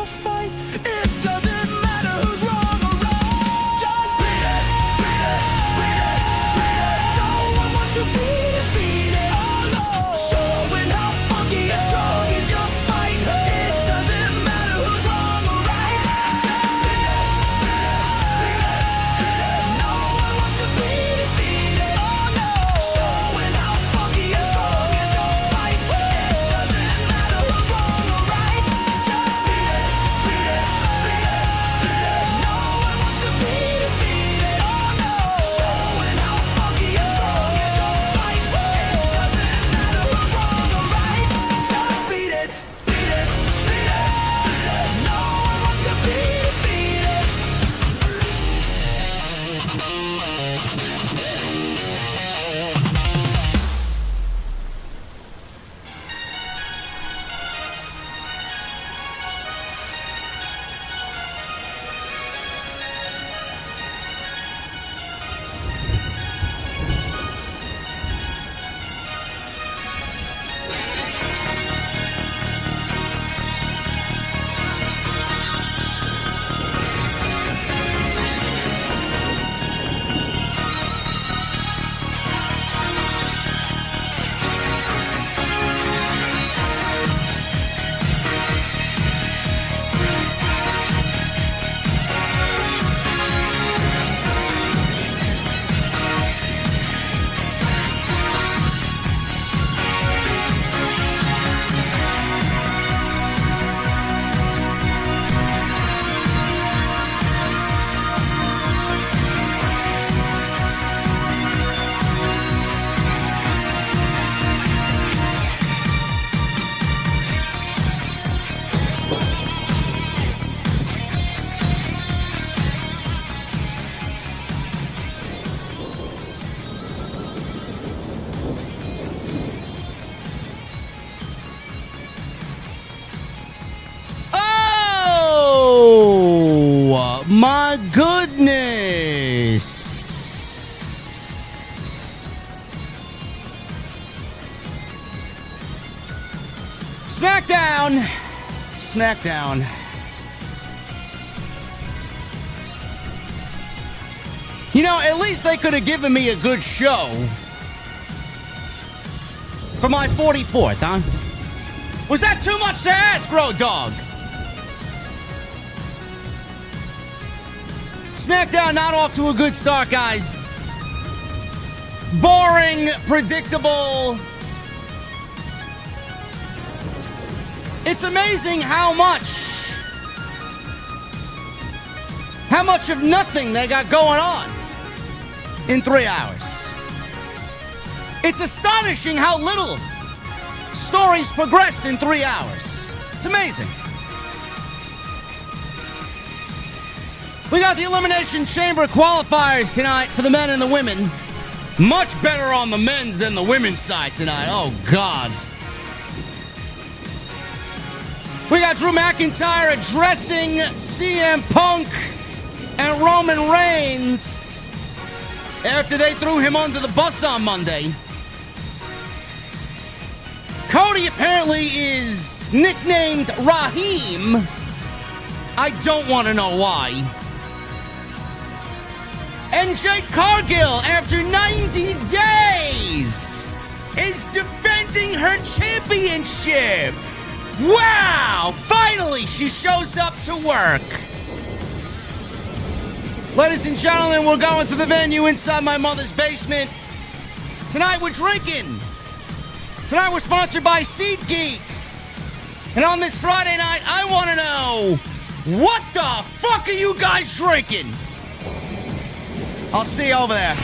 fight. It doesn't matter who's wrong or right. Just beat it, beat it, beat it, beat it. No one wants to be defeated. Oh no, showing how funky and strong is your fight. It doesn't matter who's wrong or right. Just beat it, beat it, beat it, beat it. No one wants to be defeated. Oh no, showing how funky and strong is your fight. It doesn't matter who's wrong or right. Just beat it, beat it, beat it, beat it. No one wants to be defeated. Oh no, showing how funky and strong is your fight. It doesn't matter who's wrong or right. Just beat it, beat it, beat it, beat it. No one wants to be defeated. Oh my goodness. SmackDown. SmackDown. You know, at least they could have given me a good show for my 44th, huh? Was that too much to ask, Road Dogg? SmackDown not off to a good start, guys. Boring, predictable. It's amazing how much of nothing they got going on in 3 hours. It's astonishing how little stories progressed in 3 hours. It's amazing. We got the Elimination Chamber Qualifiers tonight for the men and the women. Much better on the men's than the women's side tonight. Oh, God. We got Drew McIntyre addressing CM Punk and Roman Reigns after they threw him under the bus on Monday. Cody apparently is nicknamed Raheem. I don't want to know why. And Jade Cargill, after 90 days, is defending her championship. Wow! Finally, she shows up to work. Ladies and gentlemen, we're going to the venue inside my mother's basement. Tonight we're drinking. Tonight we're sponsored by SeatGeek. And on this Friday night, I want to know, what the fuck are you guys drinking? I'll see you over there.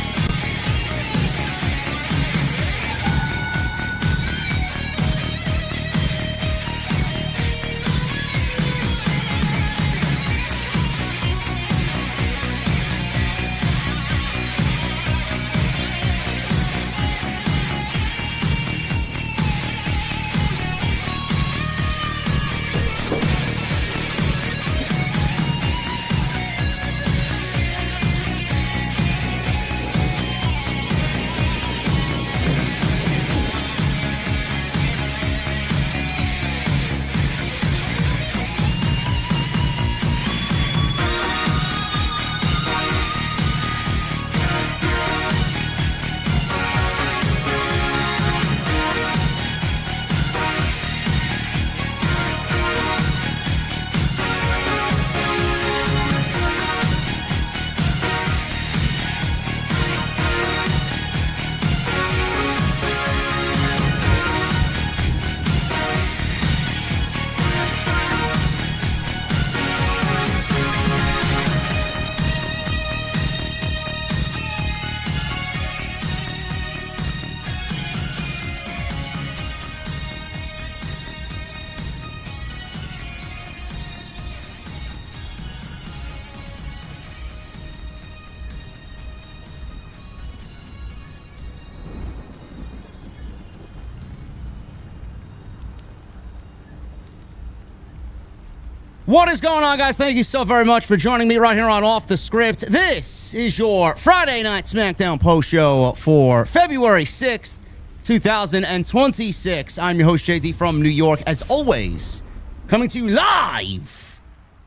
What is going on, guys? Thank you so very much for joining me right here on Off the Script. This is your Friday Night SmackDown post show for February 6th, 2026. I'm your host, JD, from New York, as always, coming to you live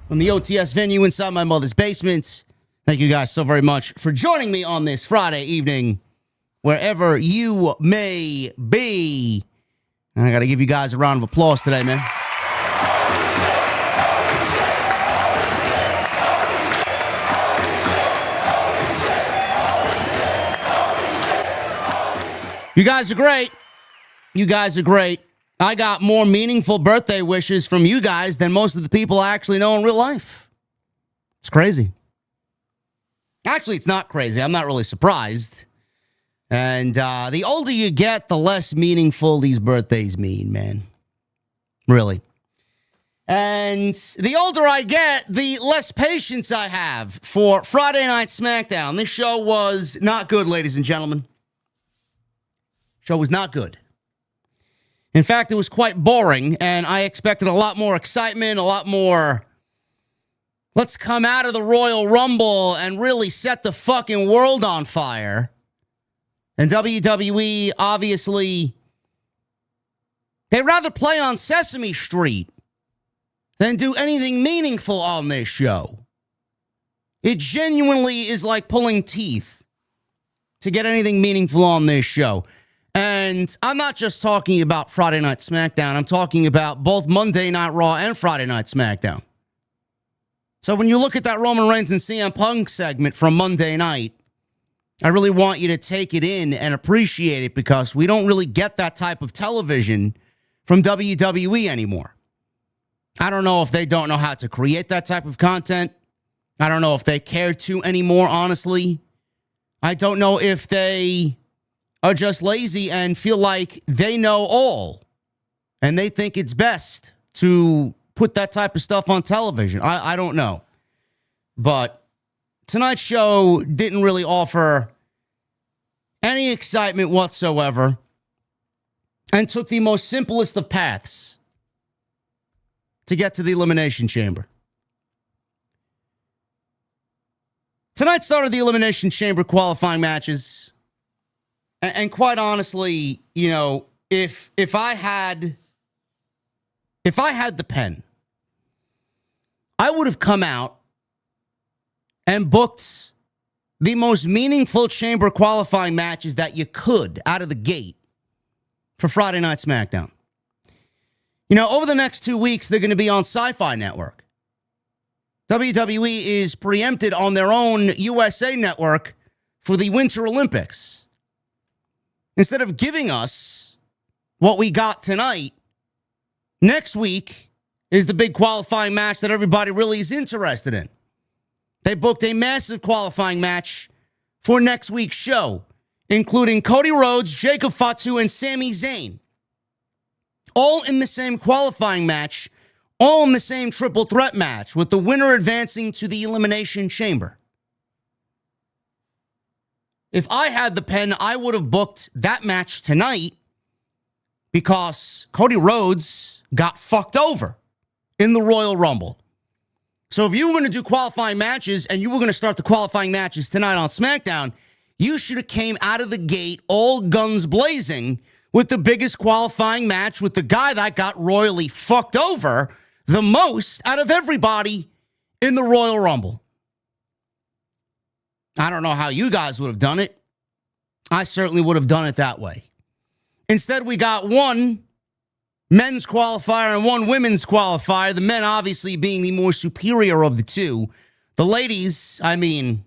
from the OTS venue inside my mother's basement. Thank you guys so very much for joining me on this Friday evening, wherever you may be. And I got to give you guys a round of applause today, man. You guys are great. You guys are great. I got more meaningful birthday wishes from you guys than most of the people I actually know in real life. It's crazy. Actually, it's not crazy. I'm not really surprised. And the older you get, the less meaningful these birthdays mean, man. Really. And the older I get, the less patience I have for Friday Night SmackDown. This show was not good, ladies and gentlemen. Show was not good. In fact, it was quite boring, and I expected a lot more excitement, a lot more, let's come out of the Royal Rumble and really set the fucking world on fire. And WWE, obviously, they'd rather play on Sesame Street than do anything meaningful on this show. It genuinely is like pulling teeth to get anything meaningful on this show. And I'm not just talking about Friday Night SmackDown. I'm talking about both Monday Night Raw and Friday Night SmackDown. So when you look at that Roman Reigns and CM Punk segment from Monday night, I really want you to take it in and appreciate it, because we don't really get that type of television from WWE anymore. I don't know if they don't know how to create that type of content. I don't know if they care to anymore, honestly. I don't know if they are just lazy and feel like they know all, and they think it's best to put that type of stuff on television. I don't know. But tonight's show didn't really offer any excitement whatsoever, and took the most simplest of paths to get to the Elimination Chamber. Tonight started the Elimination Chamber qualifying matches. And quite honestly, you know, if I had the pen, I would have come out and booked the most meaningful chamber qualifying matches that you could out of the gate for Friday Night SmackDown. You know, over the next 2 weeks, they're going to be on Sci-Fi Network. WWE is preempted on their own USA Network for the Winter Olympics. Instead of giving us what we got tonight, next week is the big qualifying match that everybody really is interested in. They booked a massive qualifying match for next week's show, including Cody Rhodes, Jacob Fatu, and Sami Zayn. All in the same qualifying match, all in the same triple threat match, with the winner advancing to the Elimination Chamber. If I had the pen, I would have booked that match tonight, because Cody Rhodes got fucked over in the Royal Rumble. So if you were going to do qualifying matches and you were going to start the qualifying matches tonight on SmackDown, you should have came out of the gate all guns blazing with the biggest qualifying match with the guy that got royally fucked over the most out of everybody in the Royal Rumble. I don't know how you guys would have done it. I certainly would have done it that way. Instead, we got one men's qualifier and one women's qualifier. The men obviously being the more superior of the two. The ladies, I mean,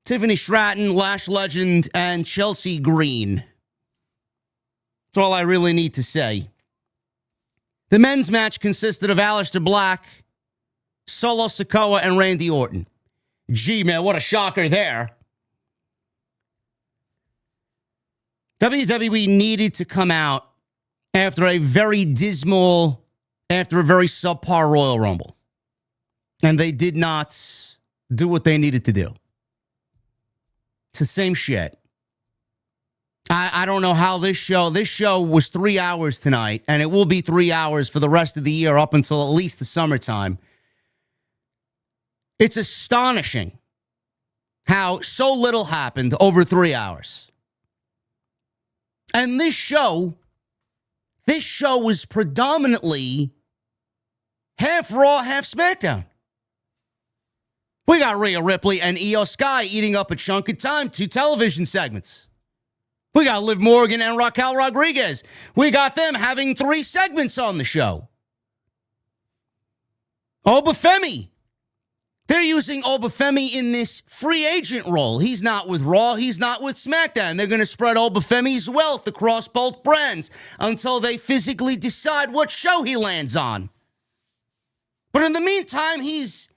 Tiffany Stratton, Lash legend, and Chelsea Green. That's all I really need to say. The men's match consisted of Aleister Black, Solo Sikoa, and Randy Orton. Gee, man, what a shocker there. WWE needed to come out after a very dismal, after a very subpar Royal Rumble. And they did not do what they needed to do. It's the same shit. I don't know how this show was 3 hours tonight, and it will be 3 hours for the rest of the year up until at least the summertime. It's astonishing how so little happened over 3 hours. And this show was predominantly half Raw, half SmackDown. We got Rhea Ripley and Io Sky eating up a chunk of time, 2 television segments. We got Liv Morgan and Raquel Rodriguez. We got them having 3 segments on the show. Femi. They're using Femi in this free agent role. He's not with Raw. He's not with SmackDown. They're going to spread Femi's wealth across both brands until they physically decide what show he lands on. But in the meantime, he's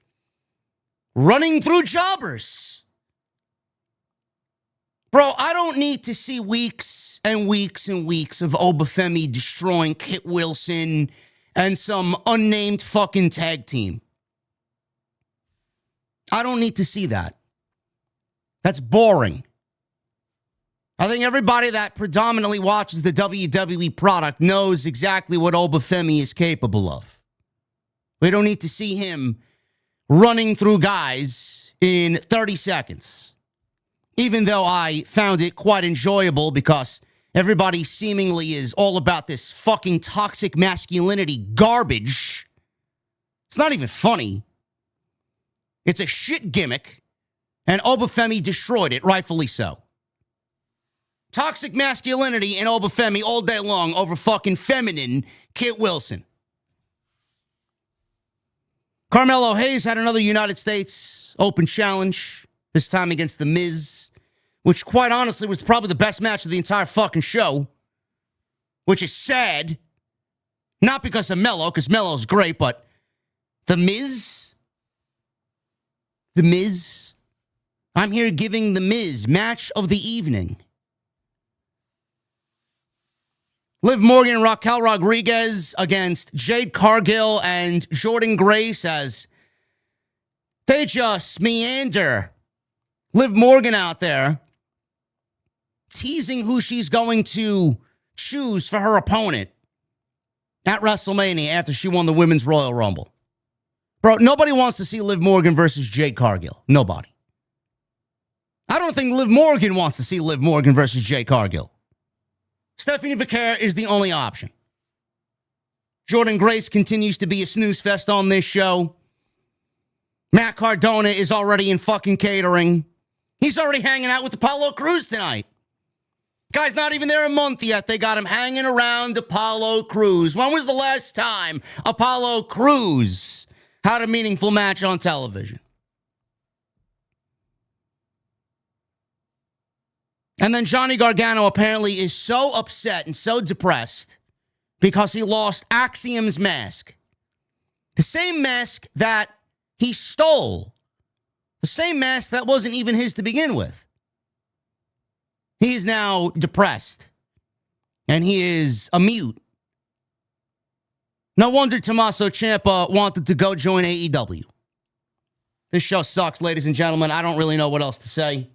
running through jobbers. Bro, I don't need to see weeks and weeks and weeks of Femi destroying Kit Wilson and some unnamed fucking tag team. I don't need to see that. That's boring. I think everybody that predominantly watches the WWE product knows exactly what Femi is capable of. We don't need to see him running through guys in 30 seconds. Even though I found it quite enjoyable because everybody seemingly is all about this fucking toxic masculinity garbage. It's not even funny. It's a shit gimmick, and Femi destroyed it, rightfully so. Toxic masculinity and Femi all day long over fucking feminine Kit Wilson. Carmelo Hayes had another United States Open challenge, this time against The Miz, which quite honestly was probably the best match of the entire fucking show, which is sad. Not because of Melo, because Melo's great, but The Miz? The Miz? I'm here giving The Miz match of the evening. Liv Morgan and Raquel Rodriguez against Jade Cargill and Jordynne Grace as they just meander. Liv Morgan out there teasing who she's going to choose for her opponent at WrestleMania after she won the Women's Royal Rumble. Bro, nobody wants to see Liv Morgan versus Jade Cargill. Nobody. I don't think Liv Morgan wants to see Liv Morgan versus Jade Cargill. Stephanie Vicaire is the only option. Jordynne Grace continues to be a snooze fest on this show. Matt Cardona is already in fucking catering. He's already hanging out with Apollo Crews tonight. Guy's not even there a month yet. They got him hanging around Apollo Crews. When was the last time Apollo Crews had a meaningful match on television? And then Johnny Gargano apparently is so upset and so depressed because he lost Axiom's mask. The same mask that he stole. The same mask that wasn't even his to begin with. He is now depressed. And he is a mute. No wonder Tommaso Ciampa wanted to go join AEW. This show sucks, ladies and gentlemen. I don't really know what else to say.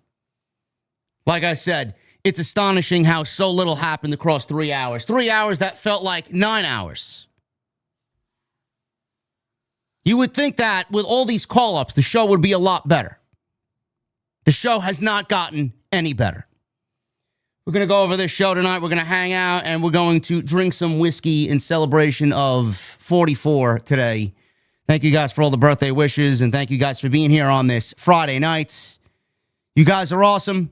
Like I said, it's astonishing how so little happened across 3 hours. 3 hours that felt like 9 hours. You would think that with all these call-ups, the show would be a lot better. The show has not gotten any better. We're going to go over this show tonight. We're going to hang out, and we're going to drink some whiskey in celebration of 44 today. Thank you guys for all the birthday wishes, and thank you guys for being here on this Friday night. You guys are awesome.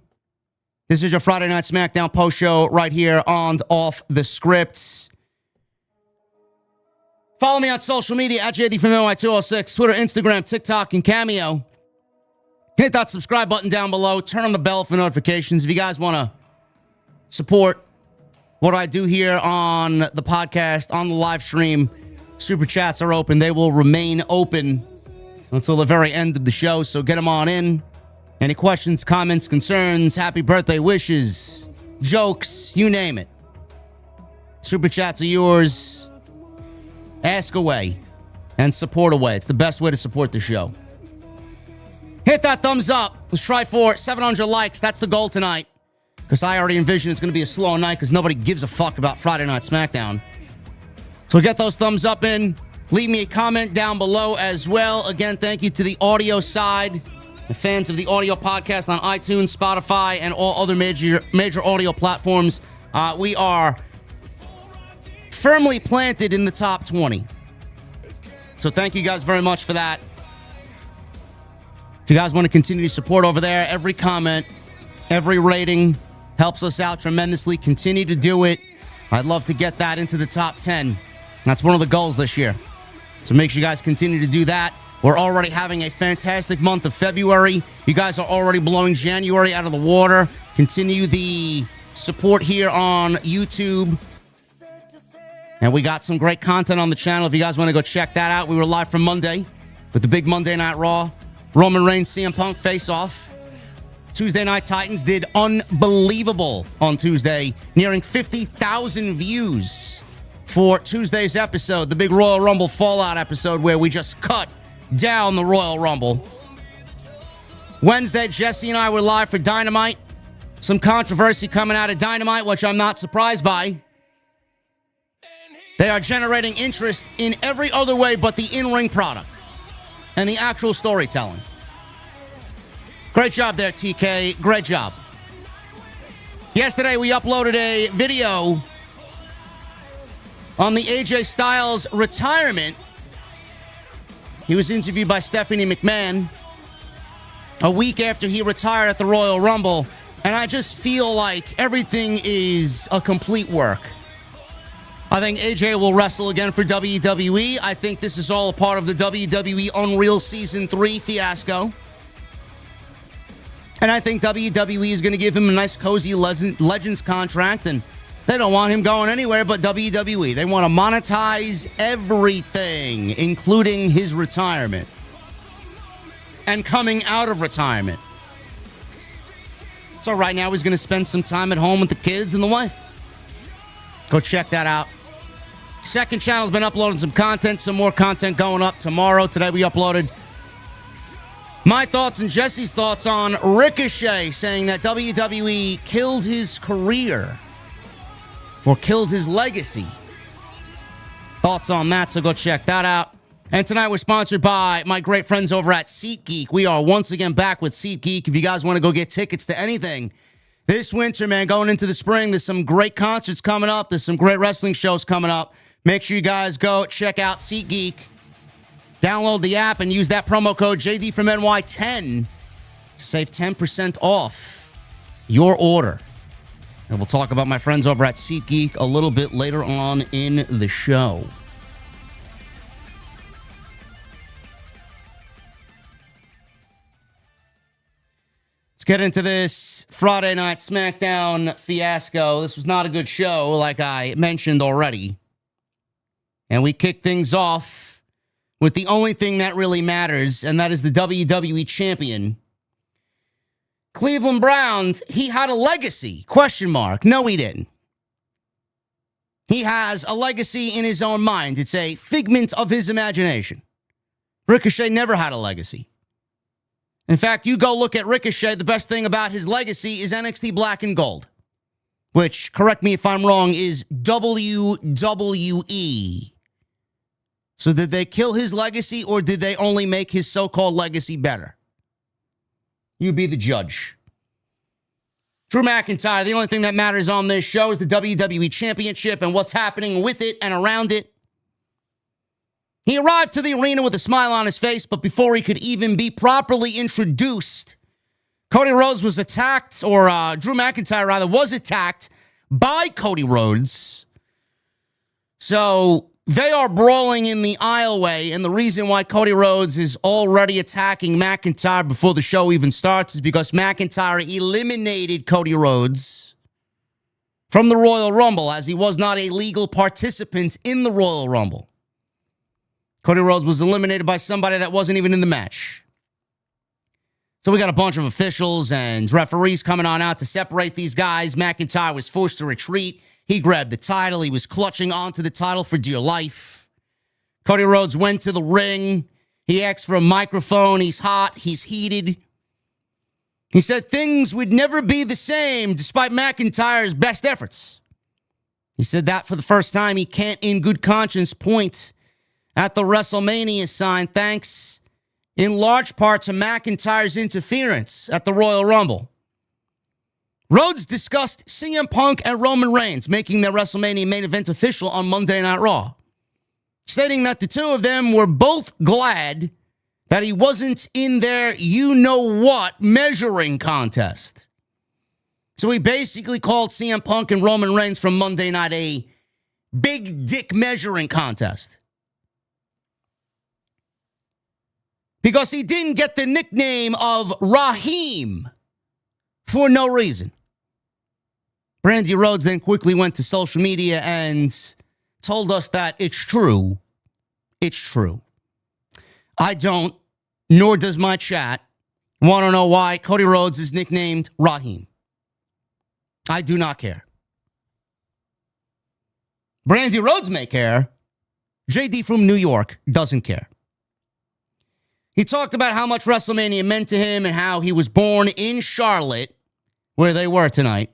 This is your Friday Night SmackDown post show right here on Off the Script. Follow me on social media at JD from NY206, Twitter, Instagram, TikTok, and Cameo. Hit that subscribe button down below. Turn on the bell for notifications. If you guys want to support what I do here on the podcast, on the live stream, super chats are open. They will remain open until the very end of the show, so get them on in. Any questions, comments, concerns, happy birthday wishes, jokes, you name it. Super chats are yours. Ask away and support away. It's the best way to support the show. Hit that thumbs up. Let's try for 700 likes. That's the goal tonight. because I already envision it's going to be a slow night because nobody gives a fuck about Friday Night SmackDown. So get those thumbs up in. Leave me a comment down below as well. Again, thank you to the audio side, the fans of the audio podcast on iTunes, Spotify, and all other major audio platforms. We are firmly planted in the top 20. So thank you guys very much for that. If you guys want to continue to support over there, every comment, every rating helps us out tremendously. Continue to do it. I'd love to get that into the top 10. That's one of the goals this year. So make sure you guys continue to do that. We're already having a fantastic month of February. You guys are already blowing January out of the water. Continue the support here on YouTube. And we got some great content on the channel. If you guys want to go check that out, we were live from Monday with the big Monday Night Raw. Roman Reigns, CM Punk face-off. Tuesday Night Titans did unbelievable on Tuesday, nearing 50,000 views for Tuesday's episode, the big Royal Rumble Fallout episode where we just cut down the Royal Rumble. Wednesday, Jesse and I were live for Dynamite. Some controversy coming out of Dynamite, which I'm not surprised by. They are generating interest in every other way but the in-ring product and the actual storytelling. Great job there, TK. Great job. Yesterday, we uploaded a video on the AJ Styles retirement. He was interviewed by Stephanie McMahon a week after he retired at the Royal Rumble, and I just feel like everything is a complete work. I think AJ will wrestle again for WWE. I think this is all a part of the WWE Unreal Season 3 fiasco. And I think WWE is going to give him a nice, cozy Legends contract, and they don't want him going anywhere but WWE. They want to monetize everything, including his retirement and coming out of retirement. So right now he's going to spend some time at home with the kids and the wife. Go check that out. Second channel's been uploading some content, some more content going up tomorrow. Today we uploaded my thoughts and Jesse's thoughts on Ricochet, saying that WWE killed his career or killed his legacy. Thoughts on that, so go check that out. And tonight we're sponsored by my great friends over at SeatGeek. We are once again back with SeatGeek. If you guys want to go get tickets to anything this winter, man, going into the spring, there's some great concerts coming up. There's some great wrestling shows coming up. Make sure you guys go check out SeatGeek. Download the app and use that promo code JD from NY10 to save 10% off your order. And we'll talk about my friends over at SeatGeek a little bit later on in the show. Let's get into this Friday Night SmackDown fiasco. This was not a good show, like I mentioned already. And we kick things off with the only thing that really matters, and that is the WWE Champion. Cleveland Brown, he had a legacy, question mark. No, he didn't. He has a legacy in his own mind. It's a figment of his imagination. Ricochet never had a legacy. In fact, you go look at Ricochet, the best thing about his legacy is NXT Black and Gold, which, correct me if I'm wrong, is WWE. So did they kill his legacy, or did they only make his so-called legacy better? You be the judge. Drew McIntyre, the only thing that matters on this show is the WWE Championship and what's happening with it and around it. He arrived to the arena with a smile on his face, but before he could even be properly introduced, Cody Rhodes was attacked, or Drew McIntyre, rather, was attacked by Cody Rhodes. So they are brawling in the aisleway, and the reason why Cody Rhodes is already attacking McIntyre before the show even starts is because McIntyre eliminated Cody Rhodes from the Royal Rumble, as he was not a legal participant in the Royal Rumble. Cody Rhodes was eliminated by somebody that wasn't even in the match. So we got a bunch of officials and referees coming on out to separate these guys. McIntyre was forced to retreat. He grabbed the title. He was clutching onto the title for dear life. Cody Rhodes went to the ring. He asked for a microphone. He's hot. He's heated. He said things would never be the same despite McIntyre's best efforts. He said that for the first time, he can't in good conscience point at the WrestleMania sign, thanks in large part to McIntyre's interference at the Royal Rumble. Rhodes discussed CM Punk and Roman Reigns making their WrestleMania main event official on Monday Night Raw, stating that the two of them were both glad that he wasn't in their you-know-what measuring contest. So he basically called CM Punk and Roman Reigns from Monday night a big dick measuring contest. Because he didn't get the nickname of Raheem for no reason. Brandy Rhodes then quickly went to social media and told us that it's true. It's true. I don't, nor does my chat, want to know why Cody Rhodes is nicknamed Raheem. I do not care. Brandy Rhodes may care. JD from New York doesn't care. He talked about how much WrestleMania meant to him and how he was born in Charlotte, where they were tonight.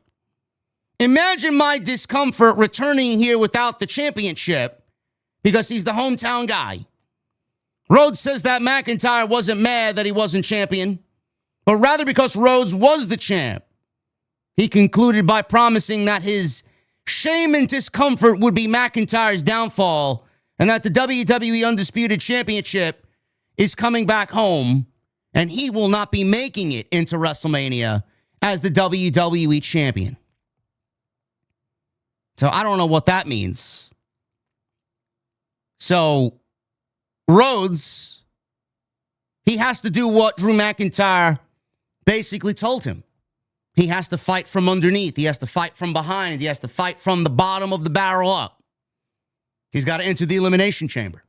Imagine my discomfort returning here without the championship because he's the hometown guy. Rhodes says that McIntyre wasn't mad that he wasn't champion, but rather because Rhodes was the champ. He concluded by promising that his shame and discomfort would be McIntyre's downfall and that the WWE Undisputed Championship is coming back home and he will not be making it into WrestleMania as the WWE Champion. So I don't know what that means. So Rhodes, he has to do what Drew McIntyre basically told him. He has to fight from underneath. He has to fight from behind. He has to fight from the bottom of the barrel up. He's got to enter the Elimination Chamber.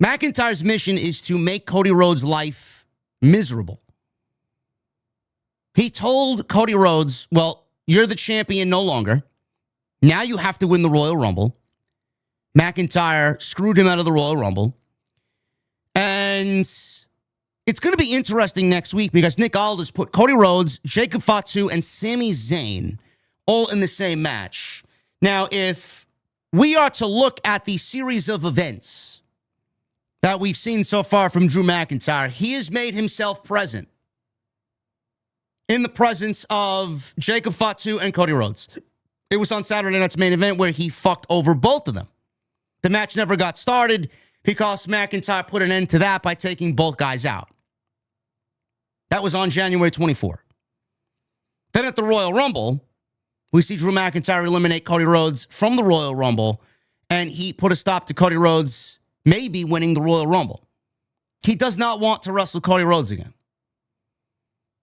McIntyre's mission is to make Cody Rhodes' life miserable. He told Cody Rhodes, well, you're the champion no longer. Now you have to win the Royal Rumble. McIntyre screwed him out of the Royal Rumble. And it's going to be interesting next week because Nick Aldis put Cody Rhodes, Jacob Fatu, and Sami Zayn all in the same match. Now, if we are to look at the series of events that we've seen so far from Drew McIntyre, he has made himself present in the presence of Jacob Fatu and Cody Rhodes. It was on Saturday night's main event where he fucked over both of them. The match never got started because McIntyre put an end to that by taking both guys out. That was on January 24. Then at the Royal Rumble, we see Drew McIntyre eliminate Cody Rhodes from the Royal Rumble, and he put a stop to Cody Rhodes maybe winning the Royal Rumble. He does not want to wrestle Cody Rhodes again.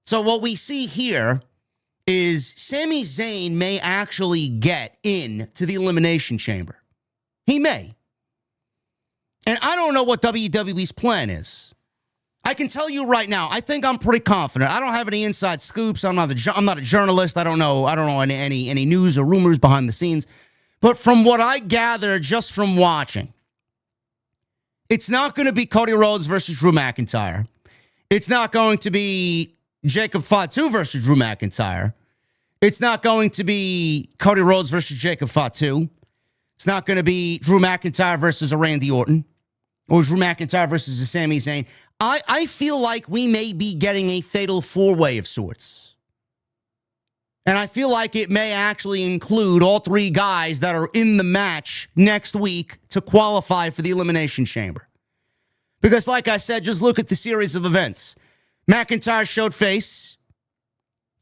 So what we see here is Sami Zayn may actually get into the Elimination Chamber. He may. And I don't know what WWE's plan is. I can tell you right now, I think I'm pretty confident. I don't have any inside scoops. I'm not a journalist. I don't know any news or rumors behind the scenes. But from what I gather just from watching, it's not going to be Cody Rhodes versus Drew McIntyre. It's not going to be Jacob Fatu versus Drew McIntyre. It's not going to be Cody Rhodes versus Jacob Fatu. It's not going to be Drew McIntyre versus a Randy Orton or Drew McIntyre versus a Sami Zayn. I feel like we may be getting a fatal four-way of sorts. And I feel like it may actually include all three guys that are in the match next week to qualify for the Elimination Chamber. Because like I said, just look at the series of events. McIntyre showed face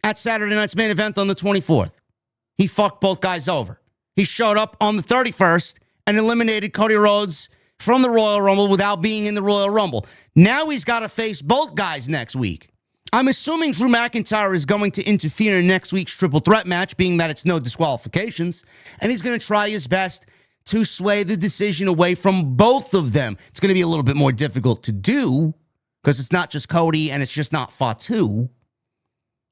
at Saturday night's main event on the 24th. He fucked both guys over. He showed up on the 31st and eliminated Cody Rhodes from the Royal Rumble without being in the Royal Rumble. Now he's got to face both guys next week. I'm assuming Drew McIntyre is going to interfere in next week's triple threat match, being that it's no disqualifications, and he's going to try his best to sway the decision away from both of them. It's going to be a little bit more difficult to do because it's not just Cody and it's just not Fatu.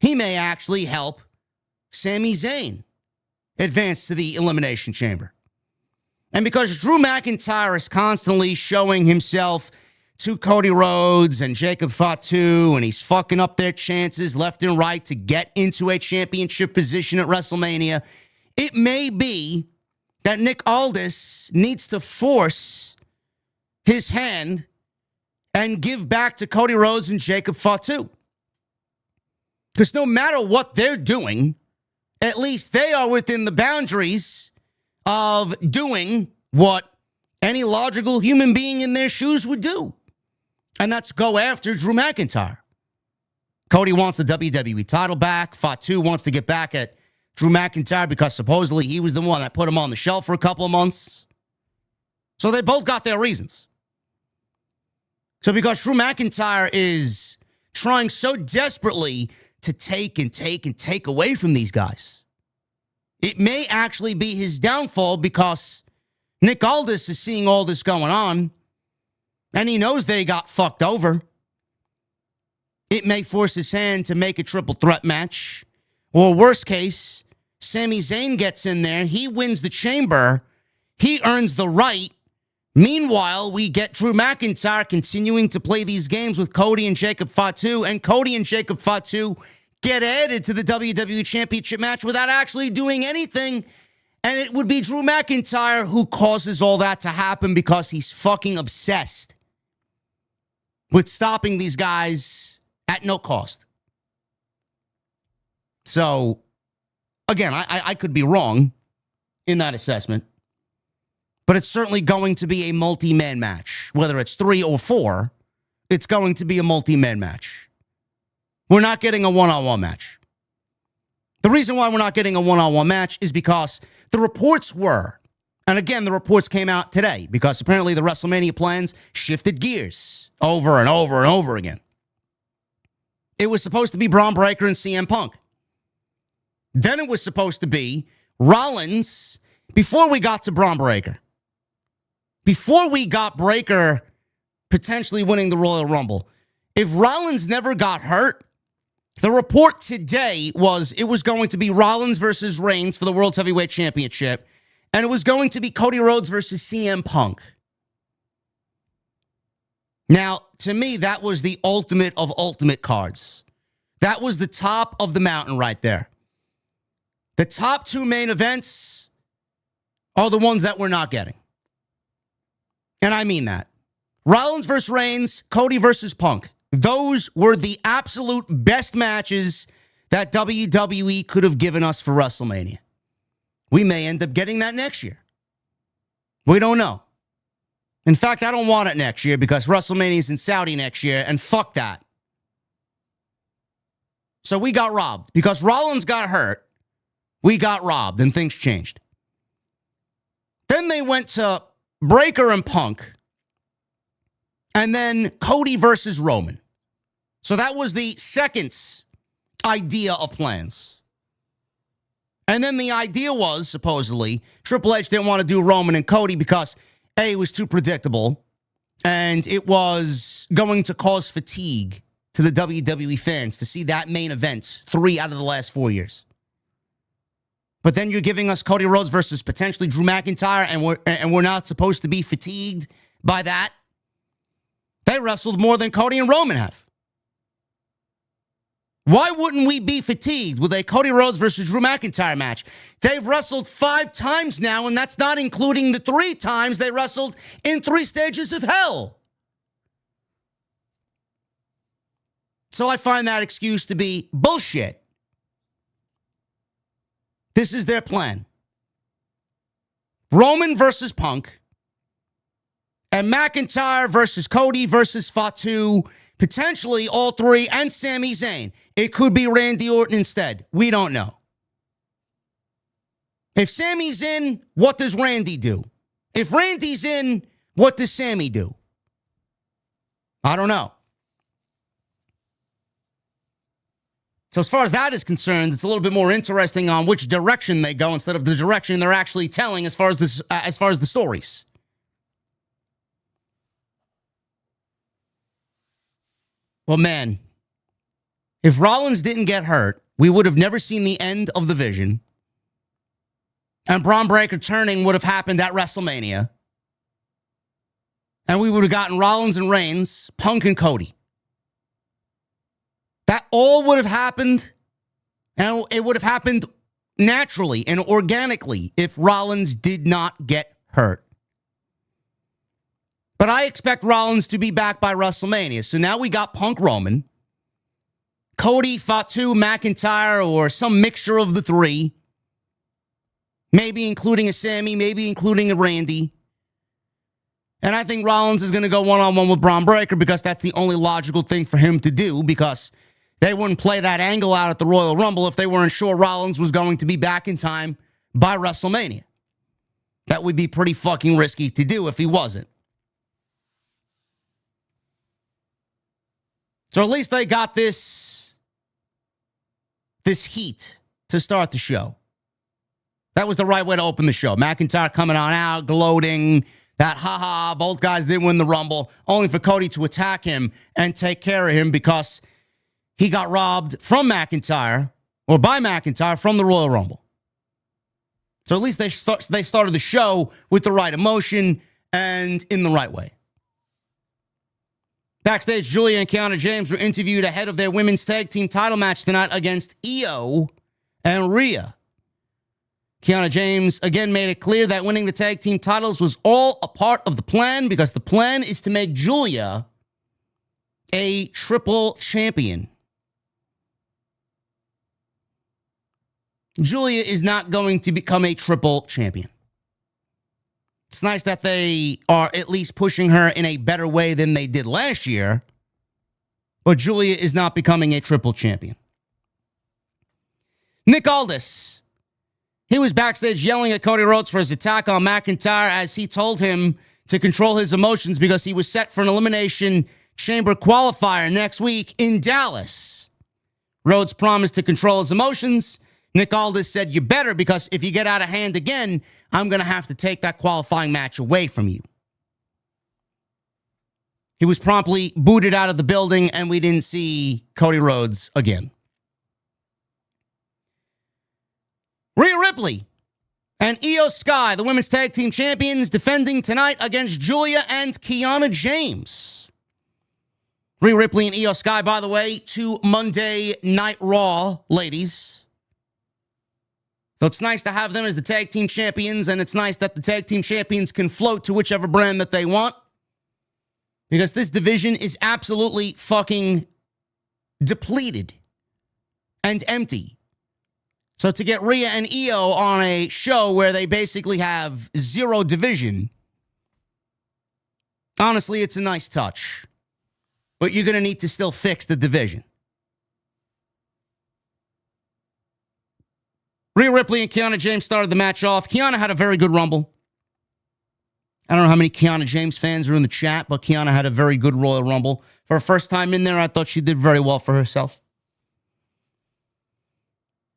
He may actually help Sami Zayn advance to the Elimination Chamber. And because Drew McIntyre is constantly showing himself to Cody Rhodes and Jacob Fatu, and he's fucking up their chances left and right to get into a championship position at WrestleMania. It may be that Nick Aldis needs to force his hand and give back to Cody Rhodes and Jacob Fatu. Because no matter what they're doing, at least they are within the boundaries of doing what any logical human being in their shoes would do. And that's go after Drew McIntyre. Cody wants the WWE title back. Fatu wants to get back at Drew McIntyre because supposedly he was the one that put him on the shelf for a couple of months. So they both got their reasons. So because Drew McIntyre is trying so desperately to take away from these guys, it may actually be his downfall because Nick Aldis is seeing all this going on and he knows they got fucked over. It may force his hand to make a triple threat match. Or worst case, Sami Zayn gets in there. He wins the chamber. He earns the right. Meanwhile, we get Drew McIntyre continuing to play these games with Cody and Jacob Fatu. And Cody and Jacob Fatu get added to the WWE Championship match without actually doing anything. And it would be Drew McIntyre who causes all that to happen because he's fucking obsessed with stopping these guys at no cost. So, again, I could be wrong in that assessment, but it's certainly going to be a multi-man match. Whether it's 3 or 4, it's going to be a multi-man match. We're not getting a one-on-one match. The reason why we're not getting a one-on-one match is because the reports were, and again, the reports came out today because apparently the WrestleMania plans shifted gears over and over and over again. It was supposed to be Braun Breaker and CM Punk. Then it was supposed to be Rollins before we got to Braun Breaker. Before we got Breaker potentially winning the Royal Rumble. If Rollins never got hurt, the report today was it was going to be Rollins versus Reigns for the World Heavyweight Championship, and it was going to be Cody Rhodes versus CM Punk. Now, to me, that was the ultimate of ultimate cards. That was the top of the mountain right there. The top 2 main events are the ones that we're not getting. And I mean that. Rollins versus Reigns, Cody versus Punk. Those were the absolute best matches that WWE could have given us for WrestleMania. We may end up getting that next year. We don't know. In fact, I don't want it next year because WrestleMania is in Saudi next year, and fuck that. So we got robbed. Because Rollins got hurt, we got robbed, and things changed. Then they went to Breaker and Punk, and then Cody versus Roman. So that was the second idea of plans. And then the idea was, supposedly, Triple H didn't want to do Roman and Cody because A, it was too predictable, and it was going to cause fatigue to the WWE fans to see that main event 3 out of the last 4 years. But then you're giving us Cody Rhodes versus potentially Drew McIntyre, and we're not supposed to be fatigued by that. They wrestled more than Cody and Roman have. Why wouldn't we be fatigued with a Cody Rhodes versus Drew McIntyre match? They've wrestled 5 times now, and that's not including the 3 times they wrestled in 3 stages of hell. So I find that excuse to be bullshit. This is their plan. Roman versus Punk, and McIntyre versus Cody versus Fatu, potentially all 3, and Sami Zayn. It could be Randy Orton instead. We don't know. If Sami's in, what does Randy do? If Randy's in, what does Sami do? I don't know. So as far as that is concerned, it's a little bit more interesting on which direction they go instead of the direction they're actually telling as far as the stories. Well, man, if Rollins didn't get hurt, we would have never seen the end of the Vision. And Braun Breaker turning would have happened at WrestleMania. and we would have gotten Rollins and Reigns, Punk and Cody. That all would have happened, and it would have happened naturally and organically if Rollins did not get hurt. But I expect Rollins to be back by WrestleMania. So now we got Punk Roman, Cody, Fatu, McIntyre, or some mixture of the three. Maybe including a Sammy, maybe including a Randy. And I think Rollins is going to go one-on-one with Braun Breaker because that's the only logical thing for him to do, because they wouldn't play that angle out at the Royal Rumble if they weren't sure Rollins was going to be back in time by WrestleMania. That would be pretty fucking risky to do if he wasn't. So at least they got this heat to start the show. That was the right way to open the show. McIntyre coming on out, gloating that, haha, both guys didn't win the Rumble, only for Cody to attack him and take care of him because he got robbed from McIntyre, or by McIntyre, from the Royal Rumble. So at least they started the show with the right emotion and in the right way. Backstage, Giulia and Kiana James were interviewed ahead of their women's tag team title match tonight against Io and Rhea. Kiana James again made it clear that winning the tag team titles was all a part of the plan, because the plan is to make Giulia a triple champion. Giulia is not going to become a triple champion. It's nice that they are at least pushing her in a better way than they did last year, but Giulia is not becoming a triple champion. Nick Aldis. He was backstage yelling at Cody Rhodes for his attack on McIntyre as he told him to control his emotions because he was set for an Elimination Chamber Qualifier next week in Dallas. Rhodes promised to control his emotions. Nick Aldis said, "You better, because if you get out of hand again, I'm going to have to take that qualifying match away from you." He was promptly booted out of the building, and we didn't see Cody Rhodes again. Rhea Ripley and Io Sky, the women's tag team champions, defending tonight against Giulia and Kiana James. Rhea Ripley and Io Sky, by the way, 2 Monday Night Raw ladies. So it's nice to have them as the tag team champions, and it's nice that the tag team champions can float to whichever brand that they want, because this division is absolutely fucking depleted and empty. So to get Rhea and Io on a show where they basically have 0 division, honestly, it's a nice touch. But you're going to need to still fix the division. Rhea Ripley and Kiana James started the match off. Kiana had a very good Rumble. I don't know how many Kiana James fans are in the chat, but Kiana had a very good Royal Rumble. For her first time in there, I thought she did very well for herself.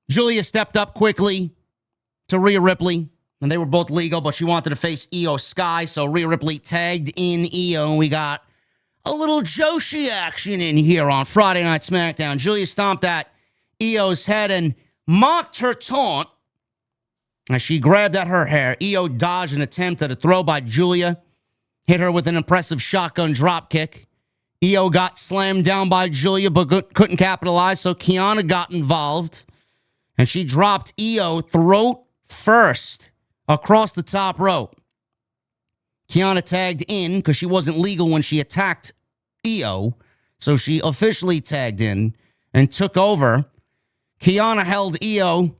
Giulia stepped up quickly to Rhea Ripley, and they were both legal, but she wanted to face Io Sky, so Rhea Ripley tagged in Io, and we got a little Joshi action in here on Friday Night SmackDown. Giulia stomped at Io's head and mocked her taunt as she grabbed at her hair. Io dodged an attempt at a throw by Giulia, hit her with an impressive shotgun dropkick. Io got slammed down by Giulia but couldn't capitalize, so Kiana got involved, and she dropped Io throat first across the top rope. Kiana tagged in because she wasn't legal when she attacked Io, so she officially tagged in and took over. Kiana held Io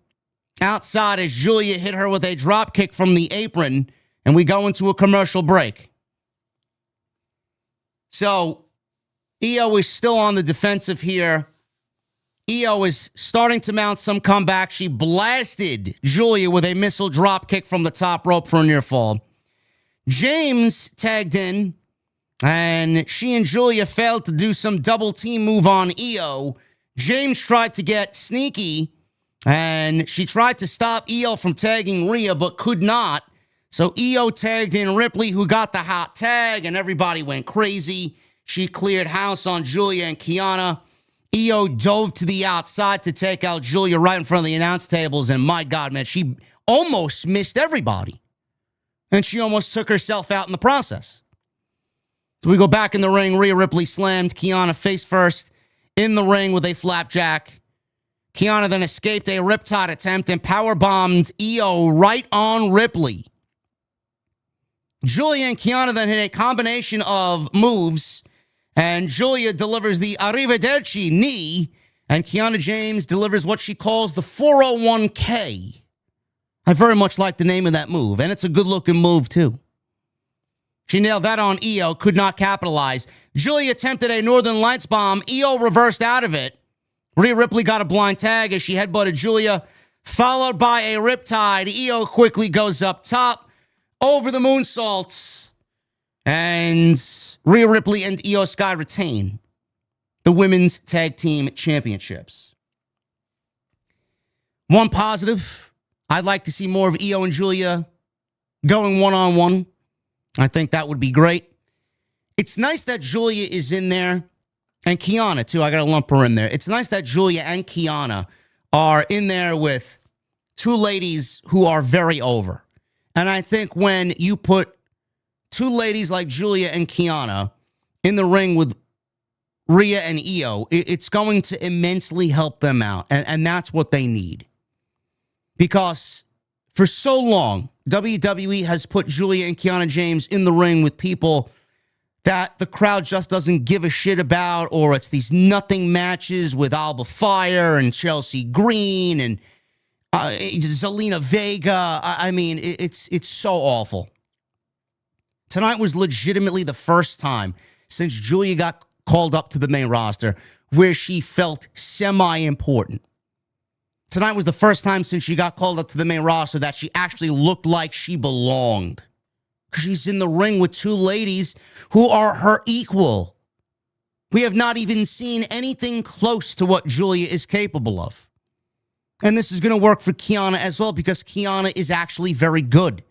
outside as Giulia hit her with a drop kick from the apron, and we go into a commercial break. So Io is still on the defensive here. Io is starting to mount some comeback. She blasted Giulia with a missile drop kick from the top rope for a near fall. James tagged in, and she and Giulia failed to do some double team move on Io. James tried to get sneaky, and she tried to stop Io from tagging Rhea, but could not. So Io tagged in Ripley, who got the hot tag, and everybody went crazy. She cleared house on Giulia and Kiana. Io dove to the outside to take out Giulia right in front of the announce tables, and my God, man, she almost missed everybody. And she almost took herself out in the process. So we go back in the ring. Rhea Ripley slammed Kiana face first in the ring with a flapjack. Kiana then escaped a riptide attempt and powerbombed Io right on Ripley. Giulia and Kiana then hit a combination of moves, and Giulia delivers the Arrivederci knee, and Kiana James delivers what she calls the 401k. I very much like the name of that move, and it's a good-looking move, too. She nailed that on Io, could not capitalize. Giulia attempted a Northern Lights bomb. Io reversed out of it. Rhea Ripley got a blind tag as she headbutted Giulia, followed by a riptide. Io quickly goes up top, over the moonsaults, and Rhea Ripley and Io Sky retain the Women's Tag Team Championships. One positive, I'd like to see more of Io and Giulia going one-on-one. I think that would be great. It's nice that Giulia is in there, and Kiana, too. I got to lump her in there. It's nice that Giulia and Kiana are in there with two ladies who are very over. And I think when you put two ladies like Giulia and Kiana in the ring with Rhea and Io, it's going to immensely help them out. And that's what they need. Because for so long, WWE has put Giulia and Kiana James in the ring with people that the crowd just doesn't give a shit about, or it's these nothing matches with Alba Fire and Chelsea Green and Zelina Vega. I mean, it's so awful. Tonight was legitimately the first time since Giulia got called up to the main roster where she felt semi-important. Tonight was the first time since she got called up to the main roster that she actually looked like she belonged. Because she's in the ring with two ladies who are her equal. We have not even seen anything close to what Giulia is capable of. And this is going to work for Kiana as well, because Kiana is actually very good.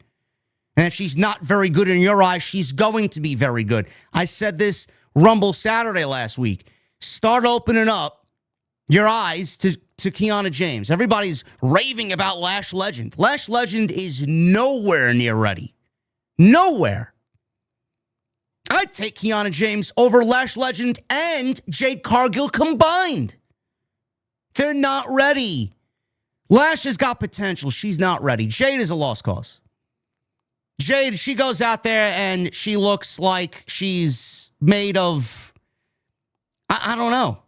And if she's not very good in your eyes, she's going to be very good. I said this Rumble Saturday last week. Start opening up your eyes to Kiana James. Everybody's raving about Lash Legend. Lash Legend is nowhere near ready. Nowhere. I'd take Kiana James over Lash Legend and Jade Cargill combined. They're not ready. Lash has got potential. She's not ready. Jade is a lost cause. Jade, she goes out there and she looks like she's made of, I don't know.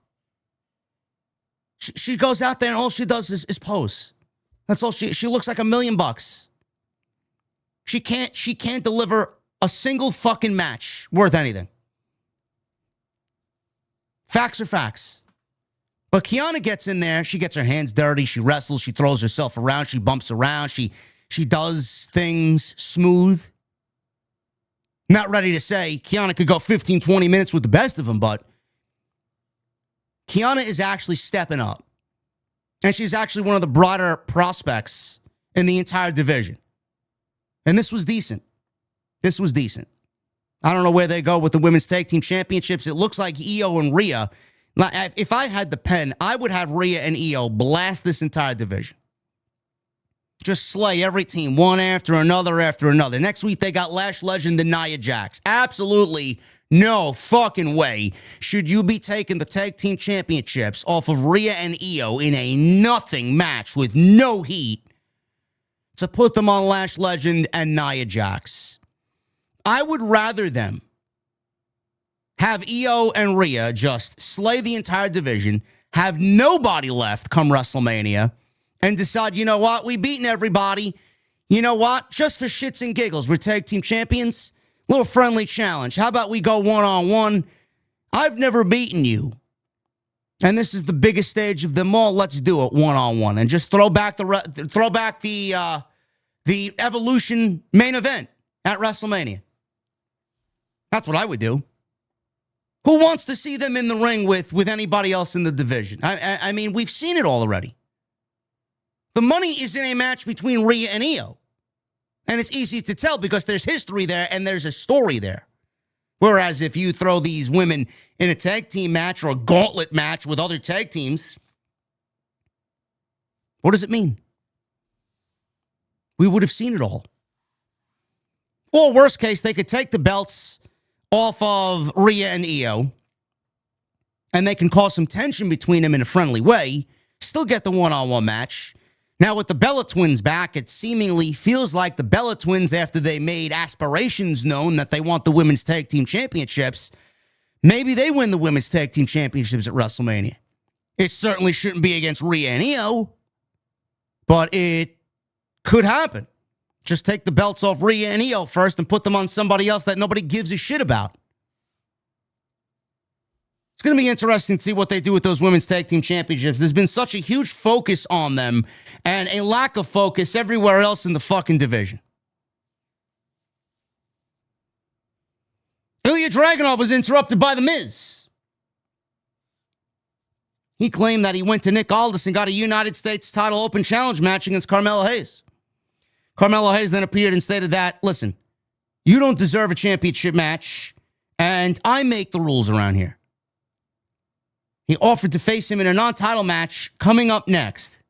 She goes out there and all she does is pose. That's all she looks like $1 million. She can't deliver a single fucking match worth anything. Facts are facts. But Kiana gets in there, she gets her hands dirty, she wrestles, she throws herself around, she bumps around, she does things smooth. Not ready to say Kiana could go 15, 20 minutes with the best of them, but Kiana is actually stepping up. And she's actually one of the broader prospects in the entire division. And this was decent. This was decent. I don't know where they go with the Women's Tag Team Championships. It looks like Io and Rhea. If I had the pen, I would have Rhea and Io blast this entire division. Just slay every team, one after another after another. Next week, they got Lash Legend and Nia Jax. Absolutely no fucking way should you be taking the Tag Team Championships off of Rhea and Io in a nothing match with no heat to put them on Lash Legend and Nia Jax. I would rather them have Io and Rhea just slay the entire division, have nobody left come WrestleMania, and decide, you know what, we've beaten everybody. You know what, just for shits and giggles, we're tag team champions. Little friendly challenge. How about we go one-on-one? I've never beaten you. And this is the biggest stage of them all. Let's do it one-on-one. And just throw back the Evolution main event at WrestleMania. That's what I would do. Who wants to see them in the ring with anybody else in the division? I mean, we've seen it all already. The money is in a match between Rhea and Io. And it's easy to tell because there's history there and there's a story there. Whereas if you throw these women in a tag team match or a gauntlet match with other tag teams, what does it mean? We would have seen it all. Or worst case, they could take the belts off of Rhea and Io, and they can cause some tension between them in a friendly way, still get the one-on-one match. Now, with the Bella Twins back, it seemingly feels like the Bella Twins, after they made aspirations known that they want the Women's Tag Team Championships, maybe they win the Women's Tag Team Championships at WrestleMania. It certainly shouldn't be against Rhea and Io, but it could happen. Just take the belts off Rhea and Io first and put them on somebody else that nobody gives a shit about. It's going to be interesting to see what they do with those Women's Tag Team Championships. There's been such a huge focus on them and a lack of focus everywhere else in the fucking division. Ilya Dragunov was interrupted by The Miz. He claimed that he went to Nick Aldis and got a United States title open challenge match against Carmelo Hayes. Carmelo Hayes then appeared and stated that, listen, you don't deserve a championship match, and I make the rules around here. He offered to face him in a non-title match coming up next.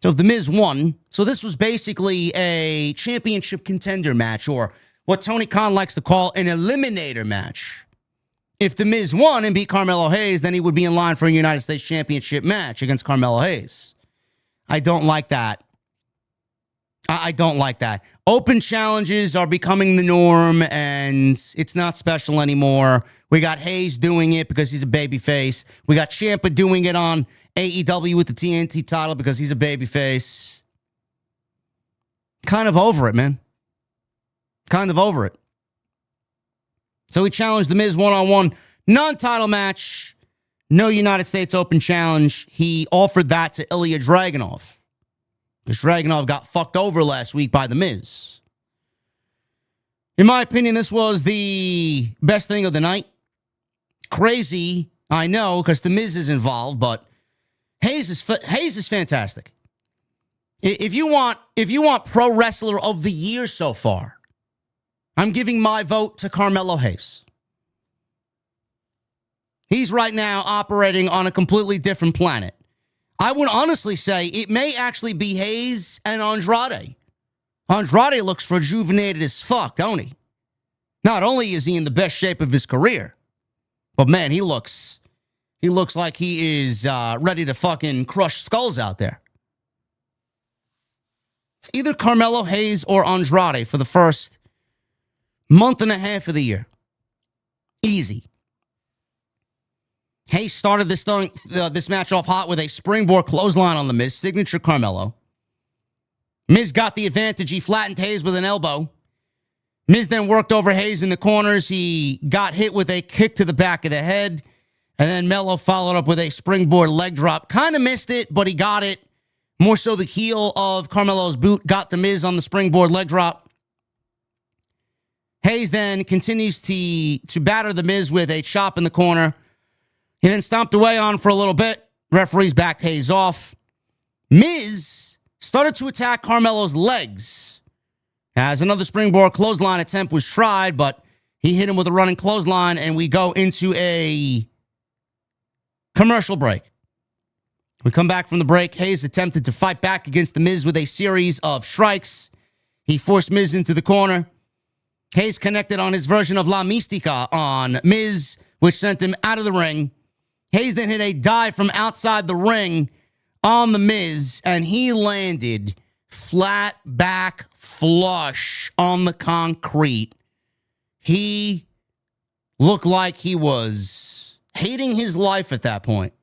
So if The Miz won, so this was basically a championship contender match, or what Tony Khan likes to call an eliminator match. If The Miz won and beat Carmelo Hayes, then he would be in line for a United States Championship match against Carmelo Hayes. I don't like that. I don't like that. Open challenges are becoming the norm, and it's not special anymore. We got Hayes doing it because he's a babyface. We got Ciampa doing it on AEW with the TNT title because he's a babyface. Kind of over it, man. Kind of over it. So he challenged The Miz one-on-one, non-title match, no United States Open challenge. He offered that to Ilya Dragunov, because Dragunov got fucked over last week by The Miz. In my opinion, this was the best thing of the night. Crazy, I know, because The Miz is involved, but Hayes is fantastic. If you want Pro Wrestler of the Year so far, I'm giving my vote to Carmelo Hayes. He's right now operating on a completely different planet. I would honestly say it may actually be Hayes and Andrade. Andrade looks rejuvenated as fuck, don't he? Not only is he in the best shape of his career, but man, he looks like he is ready to fucking crush skulls out there. It's either Carmelo Hayes or Andrade for the first month and a half of the year. Easy. Hayes started this match off hot with a springboard clothesline on The Miz, signature Carmelo. Miz got the advantage. He flattened Hayes with an elbow. Miz then worked over Hayes in the corners. He got hit with a kick to the back of the head. And then Melo followed up with a springboard leg drop. Kind of missed it, but he got it. More so the heel of Carmelo's boot got The Miz on the springboard leg drop. Hayes then continues to batter The Miz with a chop in the corner. He then stomped away on for a little bit. Referees backed Hayes off. Miz started to attack Carmelo's legs as another springboard clothesline attempt was tried, but he hit him with a running clothesline, and we go into a commercial break. We come back from the break. Hayes attempted to fight back against The Miz with a series of strikes. He forced Miz into the corner. Hayes connected on his version of La Mística on Miz, which sent him out of the ring. Hayes then hit a dive from outside the ring on The Miz, and he landed flat back flush on the concrete. He looked like he was hating his life at that point.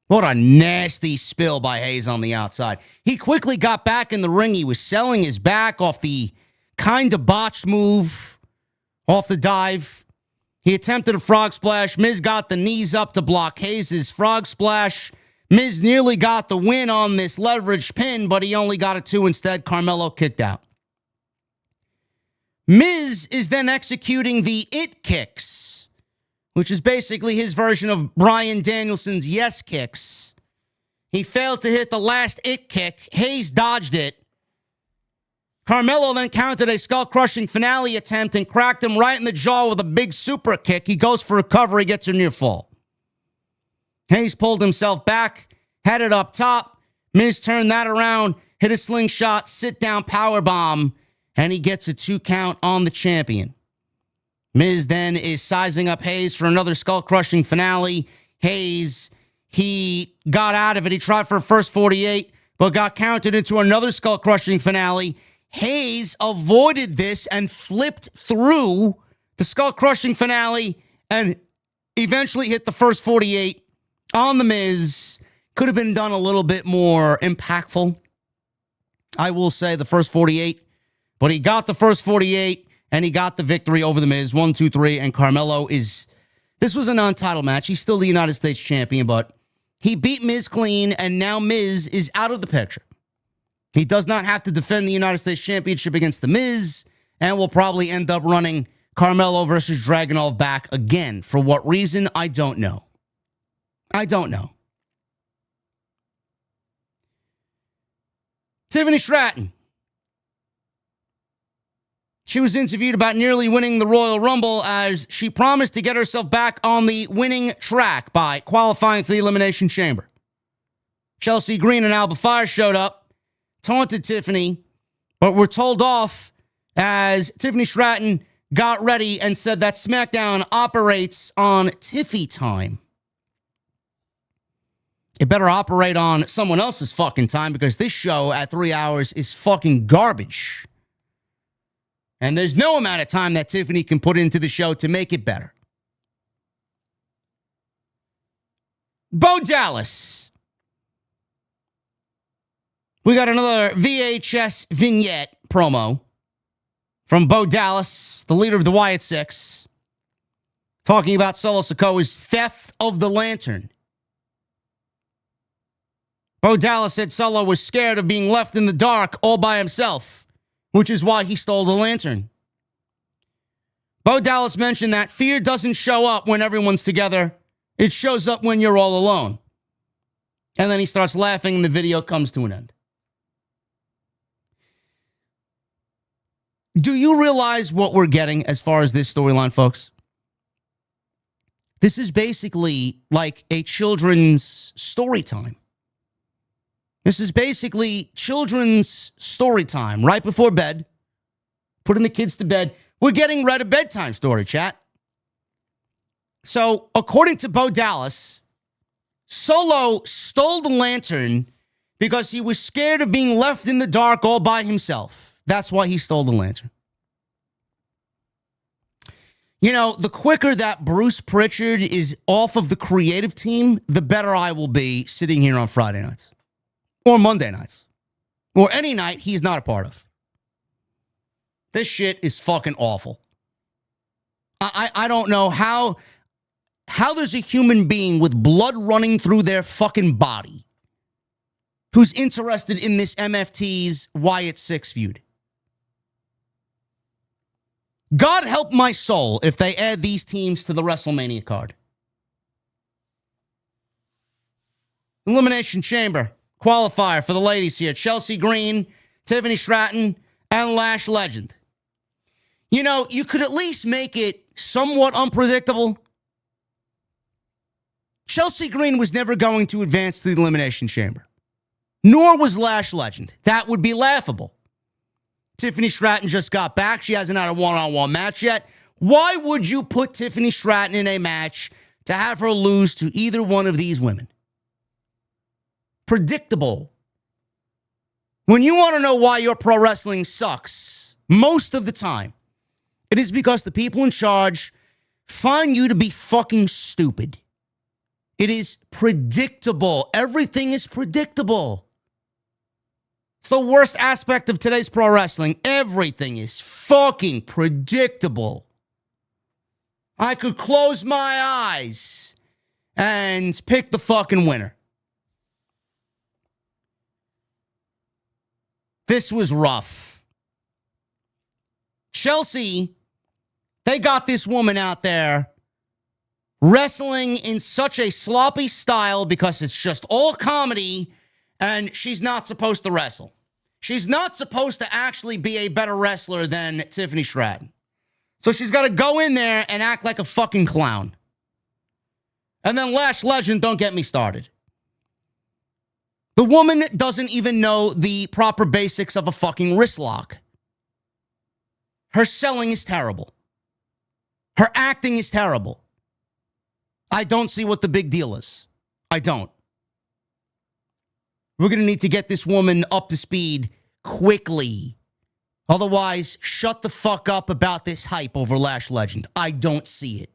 What a nasty spill by Hayes on the outside. He quickly got back in the ring. He was selling his back off the kind of botched move off the dive. He attempted a frog splash. Miz got the knees up to block Hayes' frog splash. Miz nearly got the win on this leverage pin, but he only got a 2 instead. Carmelo kicked out. Miz is then executing the it kicks, which is basically his version of Bryan Danielson's yes kicks. He failed to hit the last it kick. Hayes dodged it. Carmelo then countered a skull-crushing finale attempt and cracked him right in the jaw with a big super kick. He goes for a cover. He gets a near fall. Hayes pulled himself back, headed up top. Miz turned that around, hit a slingshot, sit-down powerbomb, and he gets a 2 count on the champion. Miz then is sizing up Hayes for another skull-crushing finale. Hayes, he got out of it. He tried for a first 48, but got counted into another skull-crushing finale. Hayes avoided this and flipped through the skull-crushing finale and eventually hit the first 48 on The Miz. Could have been done a little bit more impactful, I will say, the first 48. But he got the first 48, and he got the victory over The Miz. 1, 2, 3, and Carmelo is... This was a non-title match. He's still the United States champion, but he beat Miz clean, and now Miz is out of the picture. He does not have to defend the United States Championship against The Miz, and will probably end up running Carmelo versus Dragunov back again. For what reason, I don't know. I don't know. Tiffany Stratton. She was interviewed about nearly winning the Royal Rumble as she promised to get herself back on the winning track by qualifying for the Elimination Chamber. Chelsea Green and Alba Fire showed up, taunted Tiffany, but were told off as Tiffany Stratton got ready and said that SmackDown operates on Tiffy time. It better operate on someone else's fucking time because this show at 3 hours is fucking garbage. And there's no amount of time that Tiffany can put into the show to make it better. Bo Dallas. We got another VHS vignette promo from Bo Dallas, the leader of the Wyatt Six, talking about Solo Sikoa's theft of the lantern. Bo Dallas said Solo was scared of being left in the dark all by himself, which is why he stole the lantern. Bo Dallas mentioned that fear doesn't show up when everyone's together. It shows up when you're all alone. And then he starts laughing and the video comes to an end. Do you realize what we're getting as far as this storyline, folks? This is basically like a children's story time. This is basically children's story time right before bed, putting the kids to bed. We're getting read a bedtime story, chat. So, according to Bo Dallas, Solo stole the lantern because he was scared of being left in the dark all by himself. That's why he stole the lantern. You know, the quicker that Bruce Pritchard is off of the creative team, the better I will be sitting here on Friday nights. Or Monday nights. Or any night he's not a part of. This shit is fucking awful. I don't know how there's a human being with blood running through their fucking body who's interested in this MFT's Wyatt Six feud. God help my soul if they add these teams to the WrestleMania card. Elimination Chamber Qualifier for the ladies here. Chelsea Green, Tiffany Stratton, and Lash Legend. You know, you could at least make it somewhat unpredictable. Chelsea Green was never going to advance to the Elimination Chamber. Nor was Lash Legend. That would be laughable. Tiffany Stratton just got back. She hasn't had a one-on-one match yet. Why would you put Tiffany Stratton in a match to have her lose to either one of these women? Predictable. When you want to know why your pro wrestling sucks, most of the time, it is because the people in charge find you to be fucking stupid. It is predictable. Everything is predictable. It's the worst aspect of today's pro wrestling. Everything is fucking predictable. I could close my eyes and pick the fucking winner. This was rough. Chelsea, they got this woman out there wrestling in such a sloppy style because it's just all comedy and she's not supposed to wrestle. She's not supposed to actually be a better wrestler than Tiffany Stratton. So she's got to go in there and act like a fucking clown. And then Lash Legend, don't get me started. The woman doesn't even know the proper basics of a fucking wrist lock. Her selling is terrible. Her acting is terrible. I don't see what the big deal is. I don't. We're going to need to get this woman up to speed quickly. Otherwise, shut the fuck up about this hype over Lash Legend. I don't see it.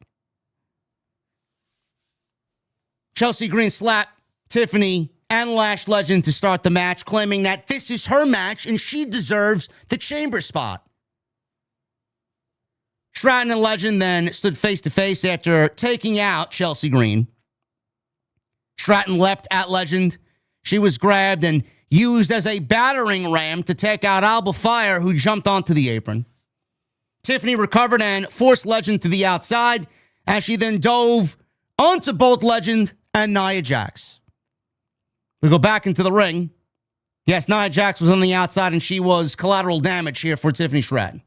Chelsea Green slapped Tiffany and Lash Legend to start the match, claiming that this is her match and she deserves the chamber spot. Stratton and Legend then stood face to face after taking out Chelsea Green. Stratton leapt at Legend. She was grabbed and used as a battering ram to take out Alba Fire, who jumped onto the apron. Tiffany recovered and forced Legend to the outside as she then dove onto both Legend and Nia Jax. We go back into the ring. Yes, Nia Jax was on the outside and she was collateral damage here for Tiffany Stratton.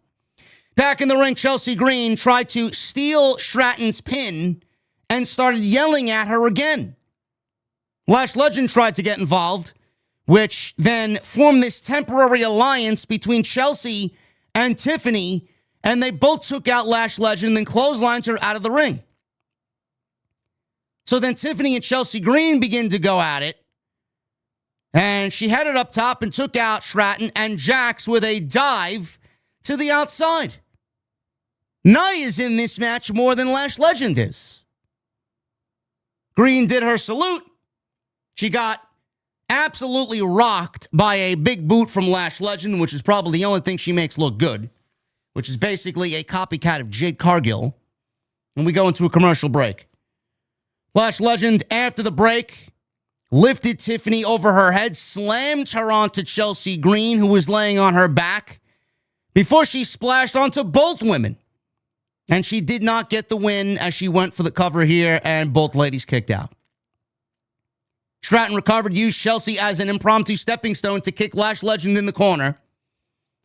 Back in the ring, Chelsea Green tried to steal Stratton's pin and started yelling at her again. Lash Legend tried to get involved, which then formed this temporary alliance between Chelsea and Tiffany, and they both took out Lash Legend and clotheslined her out of the ring. So then Tiffany and Chelsea Green begin to go at it, and she headed up top and took out Stratton and Jax with a dive to the outside. Nia's in this match more than Lash Legend is. Green did her salute. She got absolutely rocked by a big boot from Lash Legend, which is probably the only thing she makes look good, which is basically a copycat of Jade Cargill. And we go into a commercial break. Lash Legend, after the break, lifted Tiffany over her head, slammed her onto Chelsea Green, who was laying on her back, before she splashed onto both women. And she did not get the win as she went for the cover here, and both ladies kicked out. Stratton recovered, used Chelsea as an impromptu stepping stone to kick Lash Legend in the corner.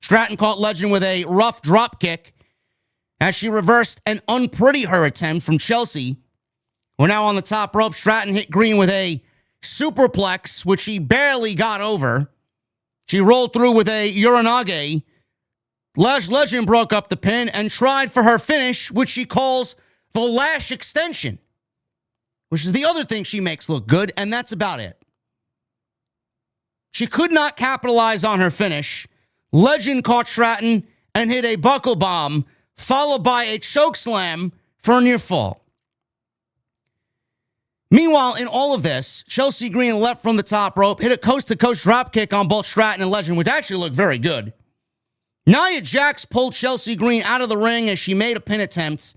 Stratton caught Legend with a rough drop kick as she reversed an unpretty her attempt from Chelsea. We're now on the top rope. Stratton hit Green with a superplex, which she barely got over. She rolled through with a Uranage. Lash Legend broke up the pin and tried for her finish, which she calls the Lash Extension, which is the other thing she makes look good, and that's about it. She could not capitalize on her finish. Legend caught Stratton and hit a buckle bomb, followed by a choke slam for a near fall. Meanwhile, in all of this, Chelsea Green leapt from the top rope, hit a coast-to-coast dropkick on both Stratton and Legend, which actually looked very good. Nia Jax pulled Chelsea Green out of the ring as she made a pin attempt,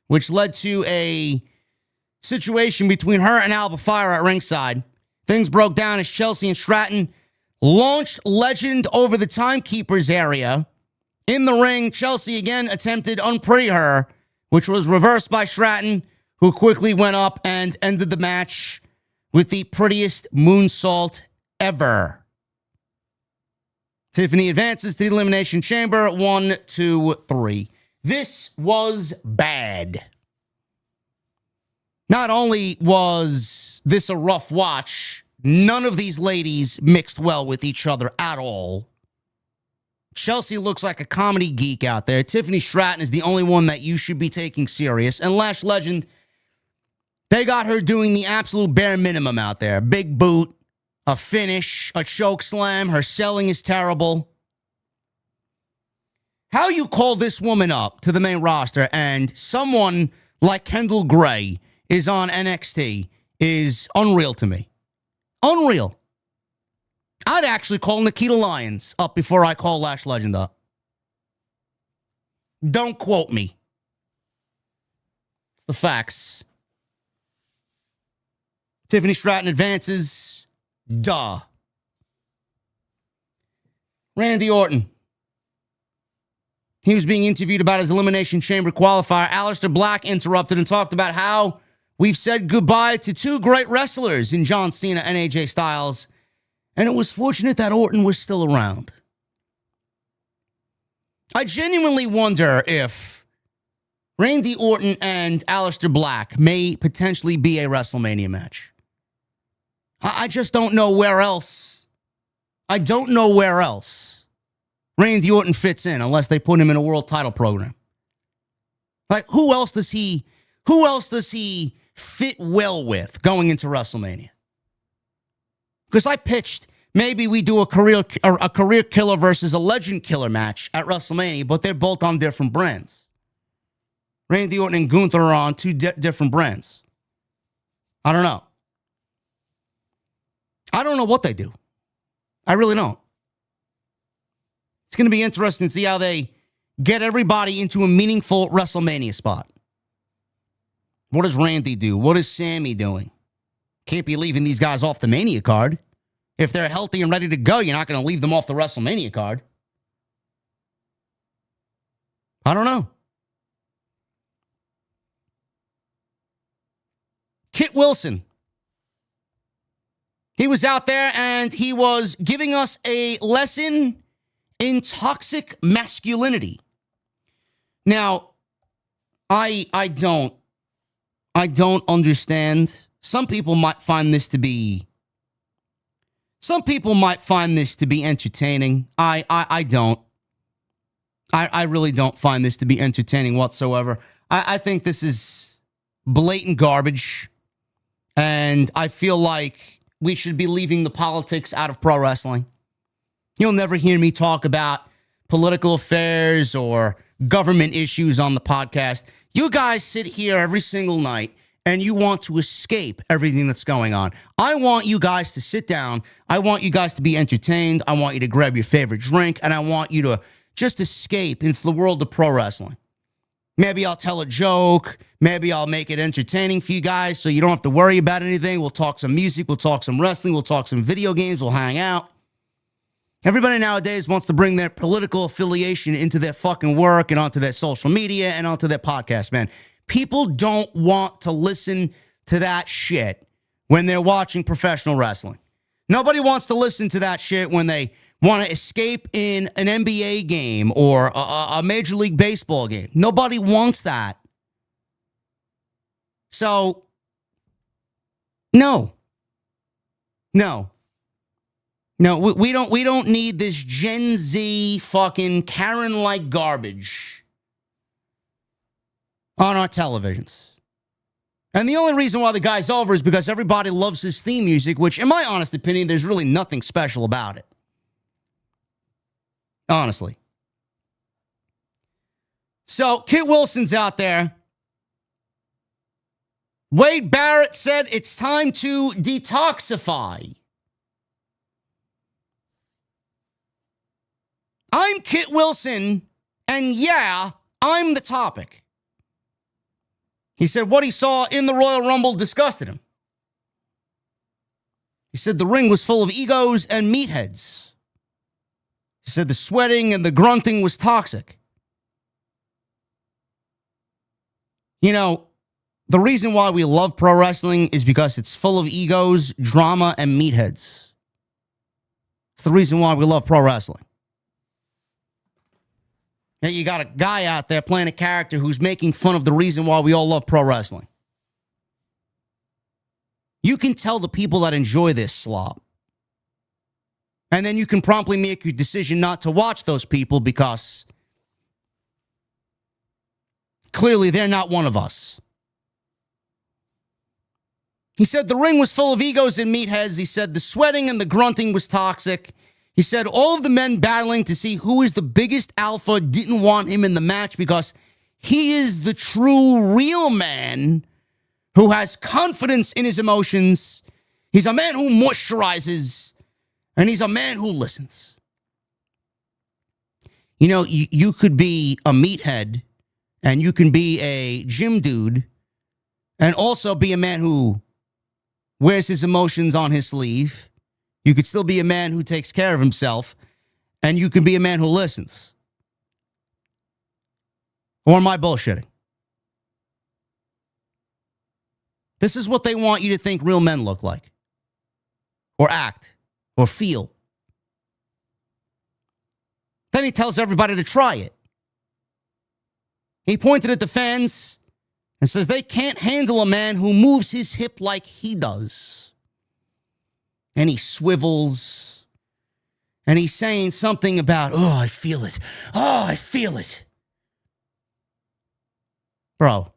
which led to a situation between her and Alba Fire at ringside. Things broke down as Chelsea and Stratton launched Legend over the timekeeper's area. In the ring, Chelsea again attempted unpretty her, which was reversed by Stratton, who quickly went up and ended the match with the prettiest moonsault ever. Tiffany advances to the Elimination Chamber. 1, 2, 3. This was bad. Not only was this a rough watch, none of these ladies mixed well with each other at all. Chelsea looks like a comedy geek out there. Tiffany Stratton is the only one that you should be taking serious. And Lash Legend, they got her doing the absolute bare minimum out there. Big boot, a finish, a choke slam. Her selling is terrible. How you call this woman up to the main roster and someone like Kendall Gray is on NXT is unreal to me. Unreal. I'd actually call Nikita Lyons up before I call Lash Legend up. Don't quote me. It's the facts. Tiffany Stratton advances. Duh. Randy Orton. He was being interviewed about his Elimination Chamber qualifier. Aleister Black interrupted and talked about how we've said goodbye to two great wrestlers in John Cena and AJ Styles, and it was fortunate that Orton was still around. I genuinely wonder if Randy Orton and Aleister Black may potentially be a WrestleMania match. I just don't know where else. I don't know where else Randy Orton fits in unless they put him in a world title program. Like, who else does he fit well with going into WrestleMania? Because I pitched maybe we do a career killer versus a legend killer match at WrestleMania, but they're both on different brands. Randy Orton and Gunther are on two different brands. I don't know. I don't know what they do. I really don't. It's going to be interesting to see how they get everybody into a meaningful WrestleMania spot. What does Randy do? What is Sammy doing? Can't be leaving these guys off the Mania card. If they're healthy and ready to go, you're not going to leave them off the WrestleMania card. I don't know. Kit Wilson. He was out there and he was giving us a lesson in toxic masculinity. Now, I don't understand. Some people might find this to be entertaining. I don't. I really don't find this to be entertaining whatsoever. I think this is blatant garbage. And I feel like we should be leaving the politics out of pro wrestling. You'll never hear me talk about political affairs or government issues on the podcast. You guys sit here every single night and you want to escape everything that's going on. I want you guys to sit down. I want you guys to be entertained. I want you to grab your favorite drink, and I want you to just escape into the world of pro wrestling. Maybe I'll tell a joke. Maybe I'll make it entertaining for you guys so you don't have to worry about anything. We'll talk some music. We'll talk some wrestling. We'll talk some video games. We'll hang out. Everybody nowadays wants to bring their political affiliation into their fucking work and onto their social media and onto their podcast, man. People don't want to listen to that shit when they're watching professional wrestling. Nobody wants to listen to that shit when they want to escape in an NBA game or a Major League Baseball game. Nobody wants that. So, no, we don't need this Gen Z fucking Karen-like garbage on our televisions. And the only reason why the guy's over is because everybody loves his theme music, which, in my honest opinion, there's really nothing special about it. Honestly. So, Kit Wilson's out there. Wade Barrett said it's time to detoxify. I'm Kit Wilson, and yeah, I'm the topic. He said what he saw in the Royal Rumble disgusted him. He said the ring was full of egos and meatheads. He said the sweating and the grunting was toxic. You know, the reason why we love pro wrestling is because it's full of egos, drama, and meatheads. It's the reason why we love pro wrestling. And you got a guy out there playing a character who's making fun of the reason why we all love pro wrestling. You can tell the people that enjoy this slop. And then you can promptly make your decision not to watch those people because clearly they're not one of us. He said the ring was full of egos and meatheads. He said the sweating and the grunting was toxic. He said all of the men battling to see who is the biggest alpha didn't want him in the match because he is the true, real man who has confidence in his emotions. He's a man who moisturizes, and he's a man who listens. You know, you could be a meathead, and you can be a gym dude, and also be a man who wears his emotions on his sleeve. You could still be a man who takes care of himself, and you can be a man who listens. Or am I bullshitting? This is what they want you to think real men look like, or act, or feel. Then he tells everybody to try it. He pointed at the fans and says they can't handle a man who moves his hip like he does. And he swivels. And he's saying something about, oh, I feel it. Oh, I feel it. Bro.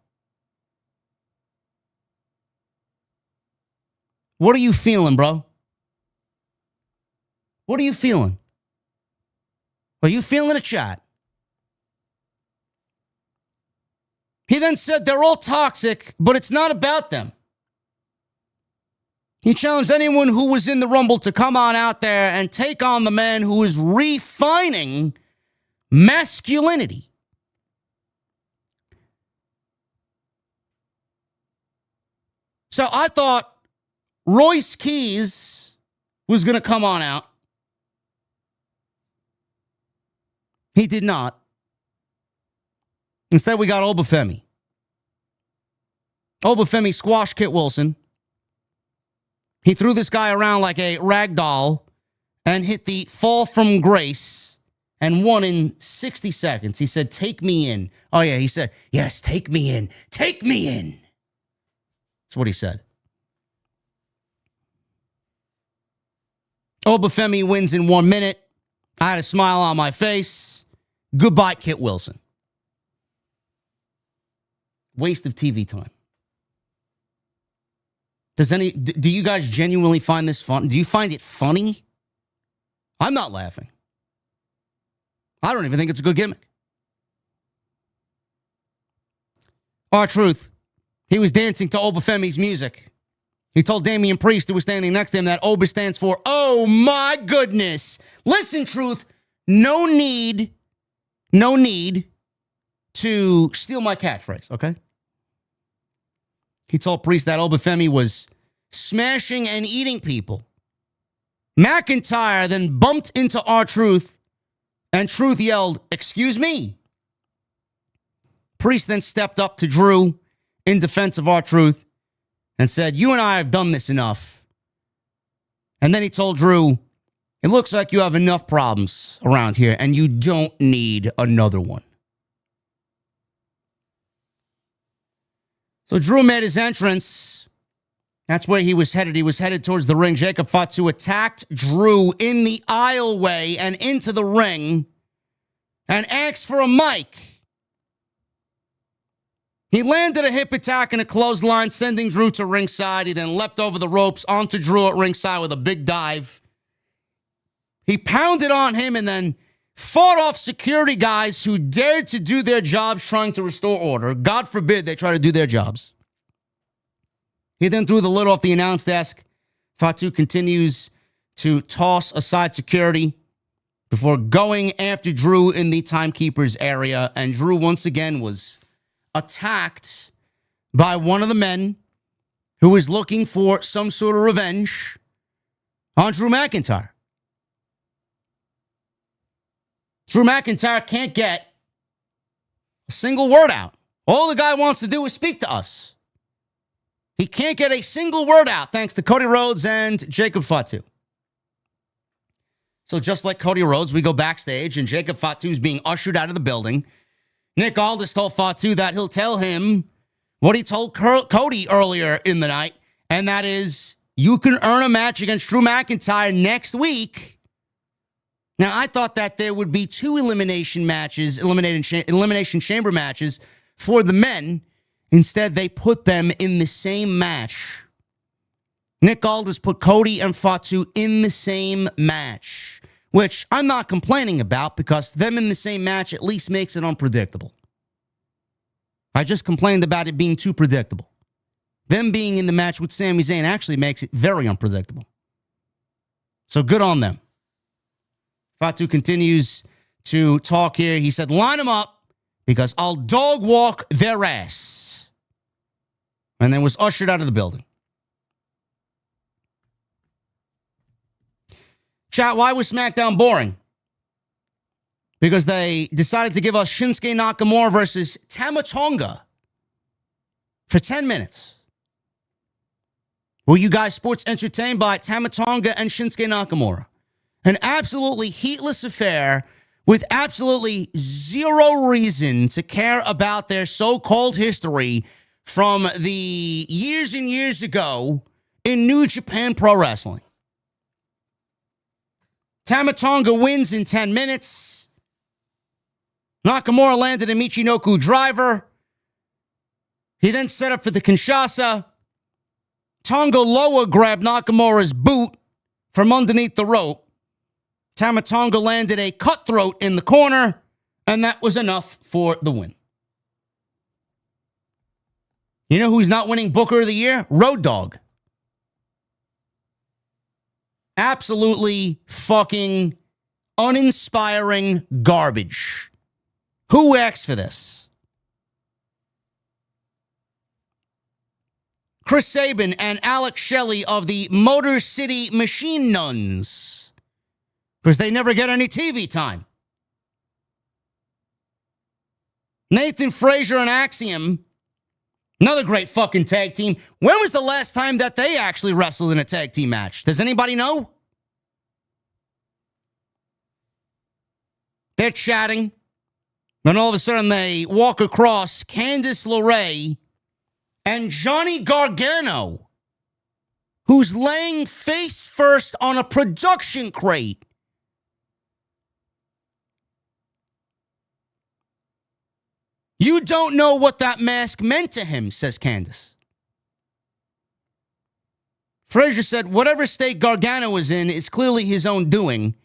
What are you feeling, bro? What are you feeling? Are you feeling a chat? He then said they're all toxic, but it's not about them. He challenged anyone who was in the Rumble to come on out there and take on the man who is refining masculinity. So I thought Royce Keys was going to come on out. He did not. Instead, we got Obafemi. Obafemi squashed Kit Wilson. He threw this guy around like a rag doll and hit the fall from grace and won in 60 seconds. He said, take me in. Oh, yeah, he said, yes, take me in. Take me in. That's what he said. Obafemi wins in 1 minute. I had a smile on my face. Goodbye, Kit Wilson. Waste of TV time. Do you guys genuinely find this fun? Do you find it funny? I'm not laughing. I don't even think it's a good gimmick. R-Truth. He was dancing to Obafemi's music. He told Damian Priest, who was standing next to him, that Oba stands for, oh my goodness. Listen, Truth, no need to steal my catchphrase, okay? He told Priest that Obafemi was smashing and eating people. McIntyre then bumped into R-Truth, and Truth yelled, excuse me. Priest then stepped up to Drew in defense of R-Truth and said, you and I have done this enough. And then he told Drew, it looks like you have enough problems around here and you don't need another one. So Drew made his entrance. That's where he was headed. He was headed towards the ring. Jacob Fatu attacked Drew in the aisleway and into the ring and asked for a mic. He landed a hip attack and a clothesline, sending Drew to ringside. He then leapt over the ropes onto Drew at ringside with a big dive. He pounded on him and then fought off security guys who dared to do their jobs trying to restore order. God forbid they try to do their jobs. He then threw the lid off the announce desk. Fatu continues to toss aside security before going after Drew in the timekeeper's area. And Drew once again was attacked by one of the men who was looking for some sort of revenge on Drew McIntyre. Drew McIntyre can't get a single word out. All the guy wants to do is speak to us. He can't get a single word out thanks to Cody Rhodes and Jacob Fatu. So just like Cody Rhodes, we go backstage and Jacob Fatu is being ushered out of the building. Nick Aldis told Fatu that he'll tell him what he told Cody earlier in the night, and that is, you can earn a match against Drew McIntyre next week. Now, I thought that there would be 2 elimination chamber matches for the men. Instead, they put them in the same match. Nick Aldis put Cody and Fatu in the same match, which I'm not complaining about because them in the same match at least makes it unpredictable. I just complained about it being too predictable. Them being in the match with Sami Zayn actually makes it very unpredictable. So good on them. Fatu continues to talk here. He said, line them up because I'll dog walk their ass. And then was ushered out of the building. Chat, why was SmackDown boring? Because they decided to give us Shinsuke Nakamura versus Tama Tonga for 10 minutes. Were you guys sports entertained by Tama Tonga and Shinsuke Nakamura? An absolutely heatless affair with absolutely zero reason to care about their so-called history from the years and years ago in New Japan Pro Wrestling. Tama Tonga wins in 10 minutes. Nakamura landed a Michinoku driver. He then set up for the Kinshasa. Tonga Loa grabbed Nakamura's boot from underneath the rope. Tama Tonga landed a cutthroat in the corner, and that was enough for the win. You know who's not winning Booker of the Year? Road Dogg. Absolutely fucking uninspiring garbage. Who asked for this? Chris Sabin and Alex Shelley of the Motor City Machine Nuns. Because they never get any TV time. Nathan Frazier and Axiom. Another great fucking tag team. When was the last time that they actually wrestled in a tag team match? Does anybody know? They're chatting. And all of a sudden they walk across Candice LeRae and Johnny Gargano, who's laying face first on a production crate. You don't know what that mask meant to him, says Candice. Frazier said, whatever state Gargano was in is clearly his own doing.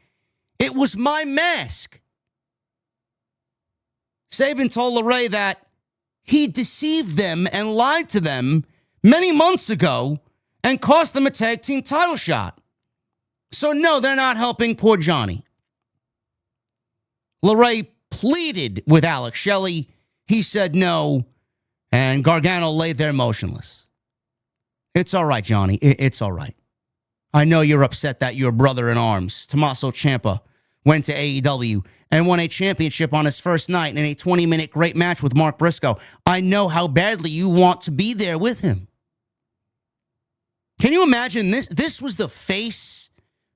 It was my mask. Sabin told LeRae that he deceived them and lied to them many months ago and cost them a tag team title shot. So no, they're not helping poor Johnny. LeRae pleaded with Alex Shelley. He said no, and Gargano lay there motionless. It's all right, Johnny. It's all right. I know you're upset that your brother-in-arms, Tommaso Ciampa, went to AEW and won a championship on his first night in a 20-minute great match with Mark Briscoe. I know how badly you want to be there with him. Can you imagine this? This was the face,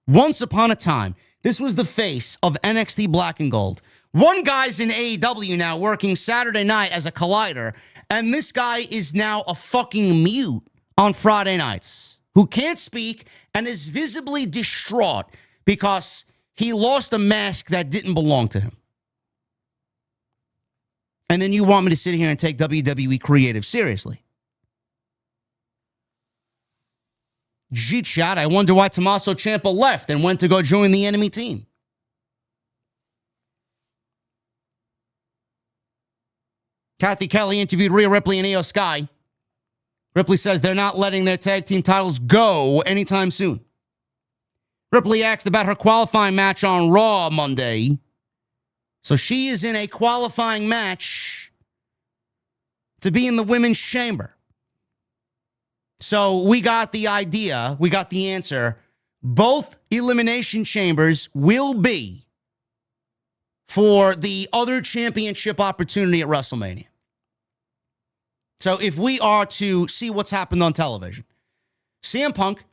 once upon a time, this was the face of NXT Black and Gold. One guy's in AEW now working Saturday night as a collider, and this guy is now a fucking mute on Friday nights who can't speak and is visibly distraught because he lost a mask that didn't belong to him. And then you want me to sit here and take WWE Creative seriously? Gee, chat, I wonder why Tommaso Ciampa left and went to go join the enemy team. Kathy Kelly interviewed Rhea Ripley and Io Sky. Ripley says they're not letting their tag team titles go anytime soon. Ripley asked about her qualifying match on Raw Monday. So she is in a qualifying match to be in the women's chamber. So we got the idea, we got the answer. Both elimination chambers will be for the other championship opportunity at WrestleMania. So if we are to see what's happened on television, CM Punk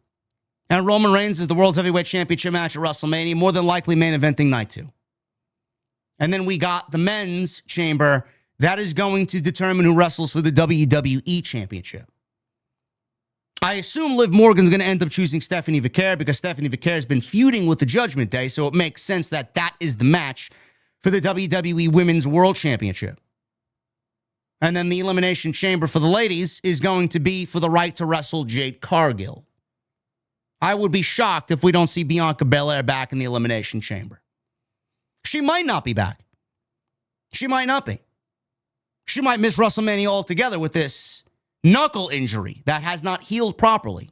and Roman Reigns is the World's Heavyweight Championship match at WrestleMania, more than likely main eventing night 2. And then we got the men's chamber that is going to determine who wrestles for the WWE Championship. I assume Liv Morgan's going to end up choosing Stephanie Vicaire because Stephanie Vicaire has been feuding with the Judgment Day, so it makes sense that that is the match for the WWE Women's World Championship. And then the Elimination Chamber for the ladies is going to be for the right to wrestle Jade Cargill. I would be shocked if we don't see Bianca Belair back in the Elimination Chamber. She might not be back. She might not be. She might miss WrestleMania altogether with this knuckle injury that has not healed properly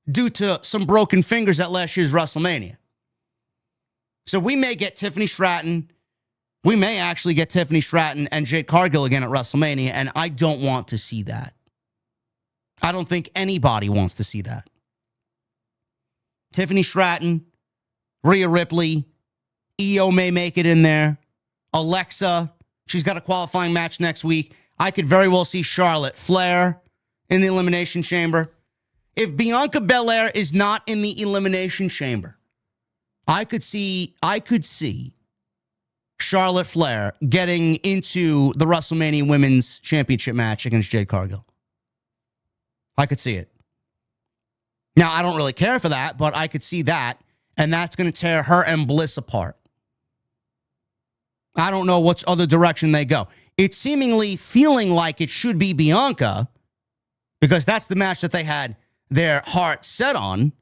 due to some broken fingers at last year's WrestleMania. So we may get Tiffany Stratton. We may actually get Tiffany Stratton and Jade Cargill again at WrestleMania, and I don't want to see that. I don't think anybody wants to see that. Tiffany Stratton, Rhea Ripley, Io may make it in there. Alexa, she's got a qualifying match next week. I could very well see Charlotte Flair in the Elimination Chamber. If Bianca Belair is not in the Elimination Chamber, I could see Charlotte Flair getting into the WrestleMania Women's Championship match against Jade Cargill. I could see it. Now, I don't really care for that, but I could see that, and that's going to tear her and Bliss apart. I don't know which other direction they go. it's seemingly feeling like it should be Bianca because that's the match that they had their heart set on.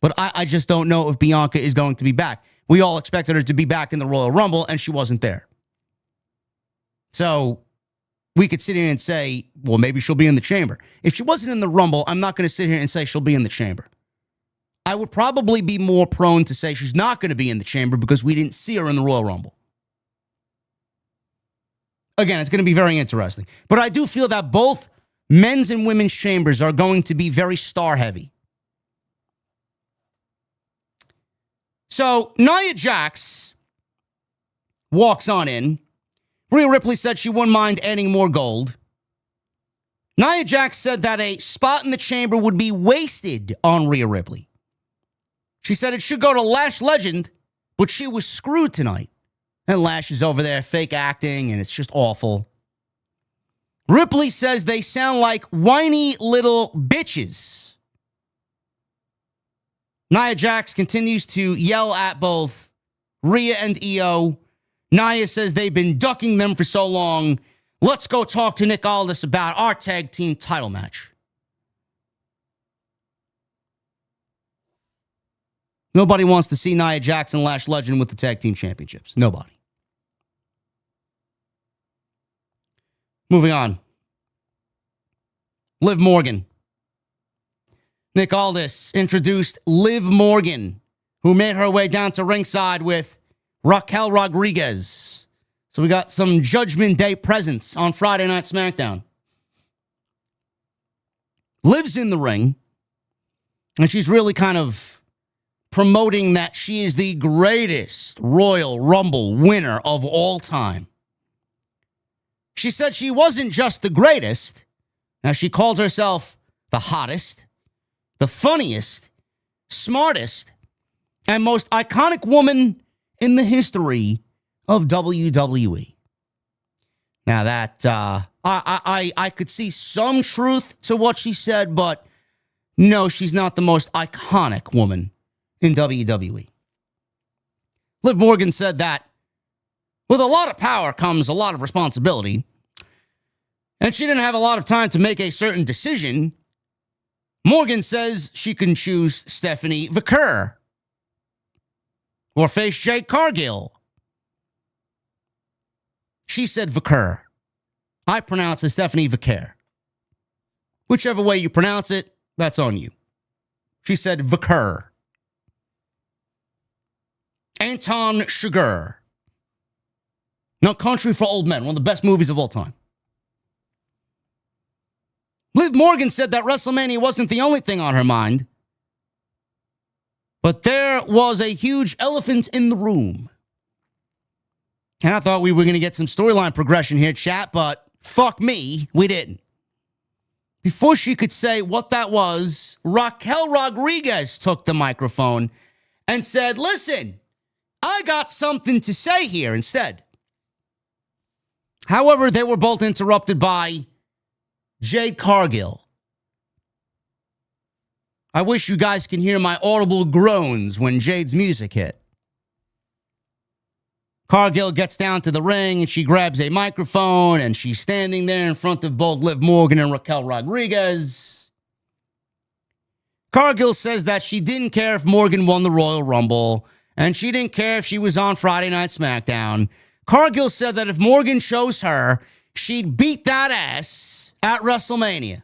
But I just don't know if Bianca is going to be back. We all expected her to be back in the Royal Rumble, and she wasn't there. So we could sit here and say, well, maybe she'll be in the Chamber. If she wasn't in the Rumble, I'm not going to sit here and say she'll be in the Chamber. I would probably be more prone to say she's not going to be in the Chamber because we didn't see her in the Royal Rumble. Again, it's going to be very interesting. But I do feel that both men's and women's chambers are going to be very star-heavy. So Nia Jax walks on in. Rhea Ripley said she wouldn't mind adding more gold. Nia Jax said that a spot in the chamber would be wasted on Rhea Ripley. She said it should go to Lash Legend, but she was screwed tonight. And Lash is over there fake acting, and it's just awful. Ripley says they sound like whiny little bitches. Nia Jax continues to yell at both Rhea and Io. Nia says they've been ducking them for so long. Let's go talk to Nick Aldis about our tag team title match. Nobody wants to see Nia Jax and Lash Legend with the tag team championships. Nobody. Moving on. Liv Morgan. Nick Aldis introduced Liv Morgan, who made her way down to ringside with Raquel Rodriguez. So we got some Judgment Day presence on Friday Night SmackDown. Liv's in the ring, and she's really kind of promoting that she is the greatest Royal Rumble winner of all time. She said she wasn't just the greatest. Now, she called herself the hottest, the funniest, smartest, and most iconic woman in the history of WWE. Now that I could see some truth to what she said, but no, she's not the most iconic woman in WWE. Liv Morgan said that with a lot of power comes a lot of responsibility, and she didn't have a lot of time to make a certain decision. Morgan says she can choose Stephanie Vicker or face Jade Cargill. She said Vicker. I pronounce it Stephanie Vicker. Whichever way you pronounce it, that's on you. She said Vicker. Anton Chigurh. No Country for Old Men, one of the best movies of all time. Liv Morgan said that WrestleMania wasn't the only thing on her mind, but there was a huge elephant in the room. And I thought we were going to get some storyline progression here, chat, but fuck me, we didn't. Before she could say what that was, Raquel Rodriguez took the microphone and said, listen, I got something to say here instead. However, they were both interrupted by Jade Cargill. I wish you guys can hear my audible groans when Jade's music hit. Cargill gets down to the ring and she grabs a microphone and she's standing there in front of both Liv Morgan and Raquel Rodriguez. Cargill says that she didn't care if Morgan won the Royal Rumble and she didn't care if she was on Friday Night SmackDown. Cargill said that if Morgan chose her, she'd beat that ass at WrestleMania.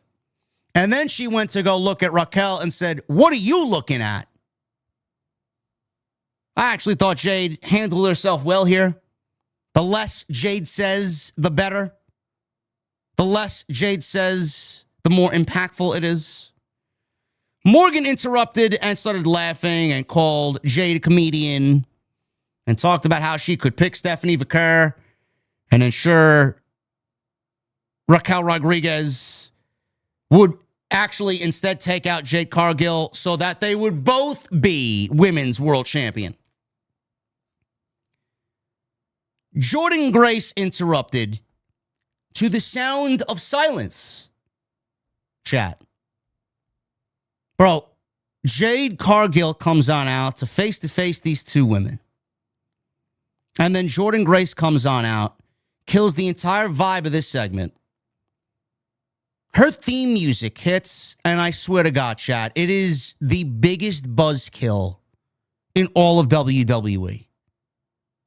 And then she went to go look at Raquel and said, what are you looking at? I actually thought Jade handled herself well here. The less Jade says, the better. The less Jade says, the more impactful it is. Morgan interrupted and started laughing and called Jade a comedian and talked about how she could pick Stephanie Vicker and ensure Raquel Rodriguez would actually instead take out Jade Cargill so that they would both be women's world champion. Jordan Grace interrupted to the sound of silence. Chat. Bro, Jade Cargill comes on out to face these two women. And then Jordan Grace comes on out, kills the entire vibe of this segment. Her theme music hits, and I swear to God, chat, it is the biggest buzzkill in all of WWE.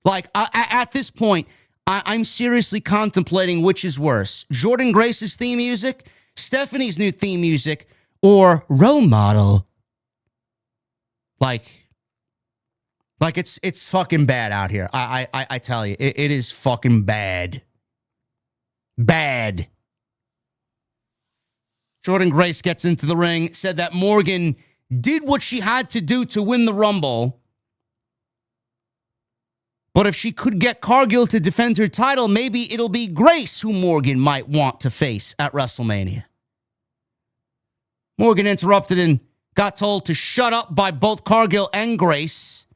Like, at this point, I'm seriously contemplating which is worse. Jordynne Grace's theme music, Stephanie's new theme music, or Role Model. Like it's fucking bad out here. I tell you, it is fucking bad. Bad. Jordynne Grace gets into the ring, said that Morgan did what she had to do to win the Rumble. But if she could get Cargill to defend her title, maybe it'll be Grace who Morgan might want to face at WrestleMania. Morgan interrupted and got told to shut up by both Cargill and Grace.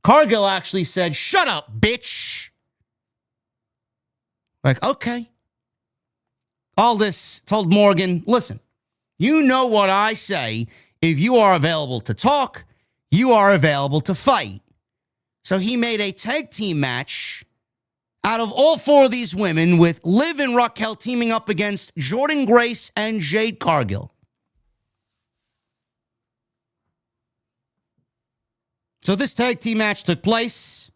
Cargill actually said, "Shut up, bitch." Like, okay. Aldis told Morgan, listen, you know what I say. If you are available to talk, you are available to fight. So he made a tag team match out of all four of these women with Liv and Raquel teaming up against Jordynne Grace and Jade Cargill. So this tag team match took place.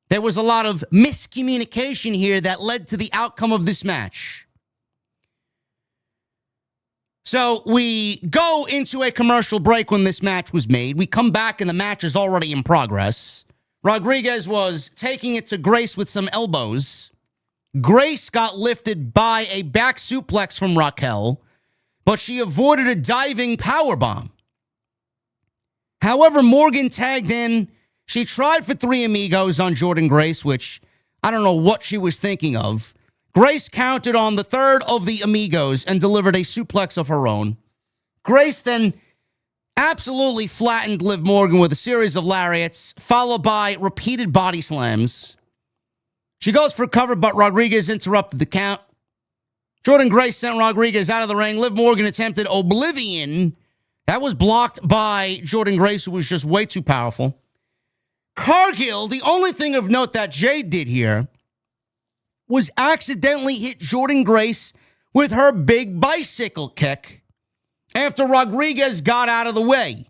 There was a lot of miscommunication here that led to the outcome of this match. So we go into a commercial break when this match was made. We come back and the match is already in progress. Rodriguez was taking it to Grace with some elbows. Grace got lifted by a back suplex from Raquel, but she avoided a diving powerbomb. However, Morgan tagged in. She tried for 3 amigos on Jordynne Grace, which I don't know what she was thinking of. Grace counted on the third of the amigos and delivered a suplex of her own. Grace then absolutely flattened Liv Morgan with a series of lariats, followed by repeated body slams. She goes for cover, but Rodriguez interrupted the count. Jordynne Grace sent Rodriguez out of the ring. Liv Morgan attempted Oblivion. That was blocked by Jordynne Grace, who was just way too powerful. Cargill, the only thing of note that Jade did here was accidentally hit Jordynne Grace with her big bicycle kick after Rodriguez got out of the way.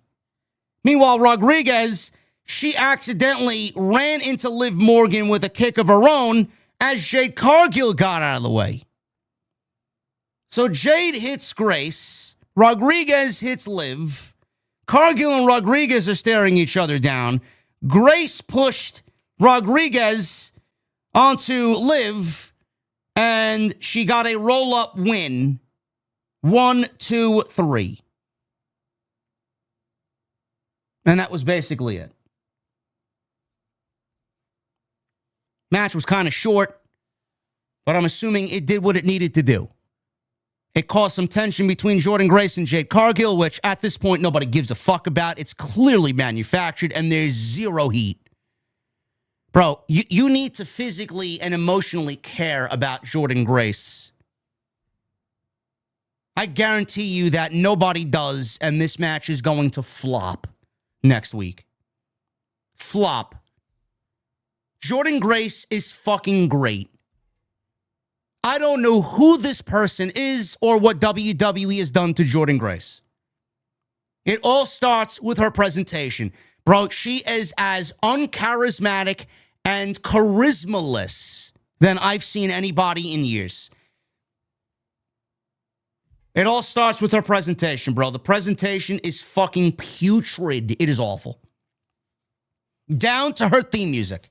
Meanwhile, Rodriguez, she accidentally ran into Liv Morgan with a kick of her own as Jade Cargill got out of the way. So Jade hits Grace, Rodriguez hits Liv, Cargill and Rodriguez are staring each other down. Grace pushed Rodriguez onto Liv, and she got a roll-up win. 1, 2, 3. And that was basically it. Match was kind of short, but I'm assuming it did what it needed to do. It caused some tension between Jordynne Grace and Jade Cargill, which at this point nobody gives a fuck about. It's clearly manufactured, and there's zero heat. Bro, you need to physically and emotionally care about Jordynne Grace. I guarantee you that nobody does, and this match is going to flop next week. Flop. Jordynne Grace is fucking great. I don't know who this person is or what WWE has done to Jordynne Grace. It all starts with her presentation. Bro, she is as uncharismatic and charismaless than I've seen anybody in years. It all starts with her presentation, bro. The presentation is fucking putrid. It is awful. Down to her theme music.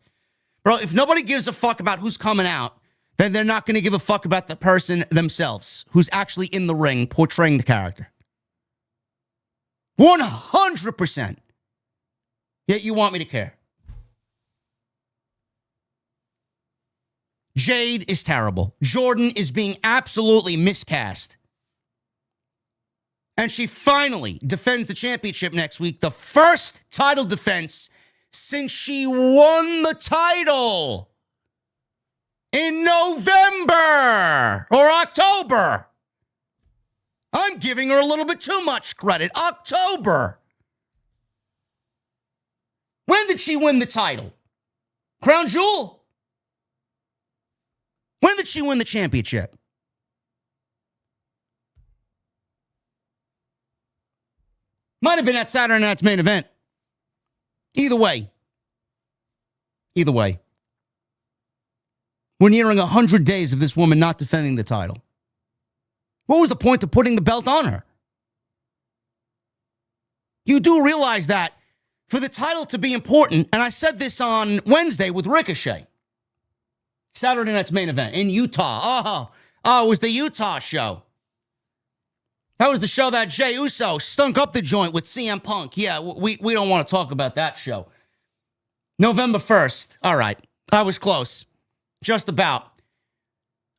Bro, if nobody gives a fuck about who's coming out, then they're not going to give a fuck about the person themselves who's actually in the ring portraying the character. 100%. Yet you want me to care. Jade is terrible. Jordynne is being absolutely miscast. And she finally defends the championship next week. The first title defense since she won the title in November or October. I'm giving her a little bit too much credit. October. When did she win the title? Crown Jewel? When did she win the championship? Might have been at Saturday Night's Main Event. Either way. We're nearing 100 days of this woman not defending the title. What was the point of putting the belt on her? You do realize that for the title to be important, and I said this on Wednesday with Ricochet, Saturday Night's Main Event in Utah. Oh, it was the Utah show. That was the show that Jey Uso stunk up the joint with CM Punk. Yeah, we don't want to talk about that show. November 1st. All right, I was close. Just about.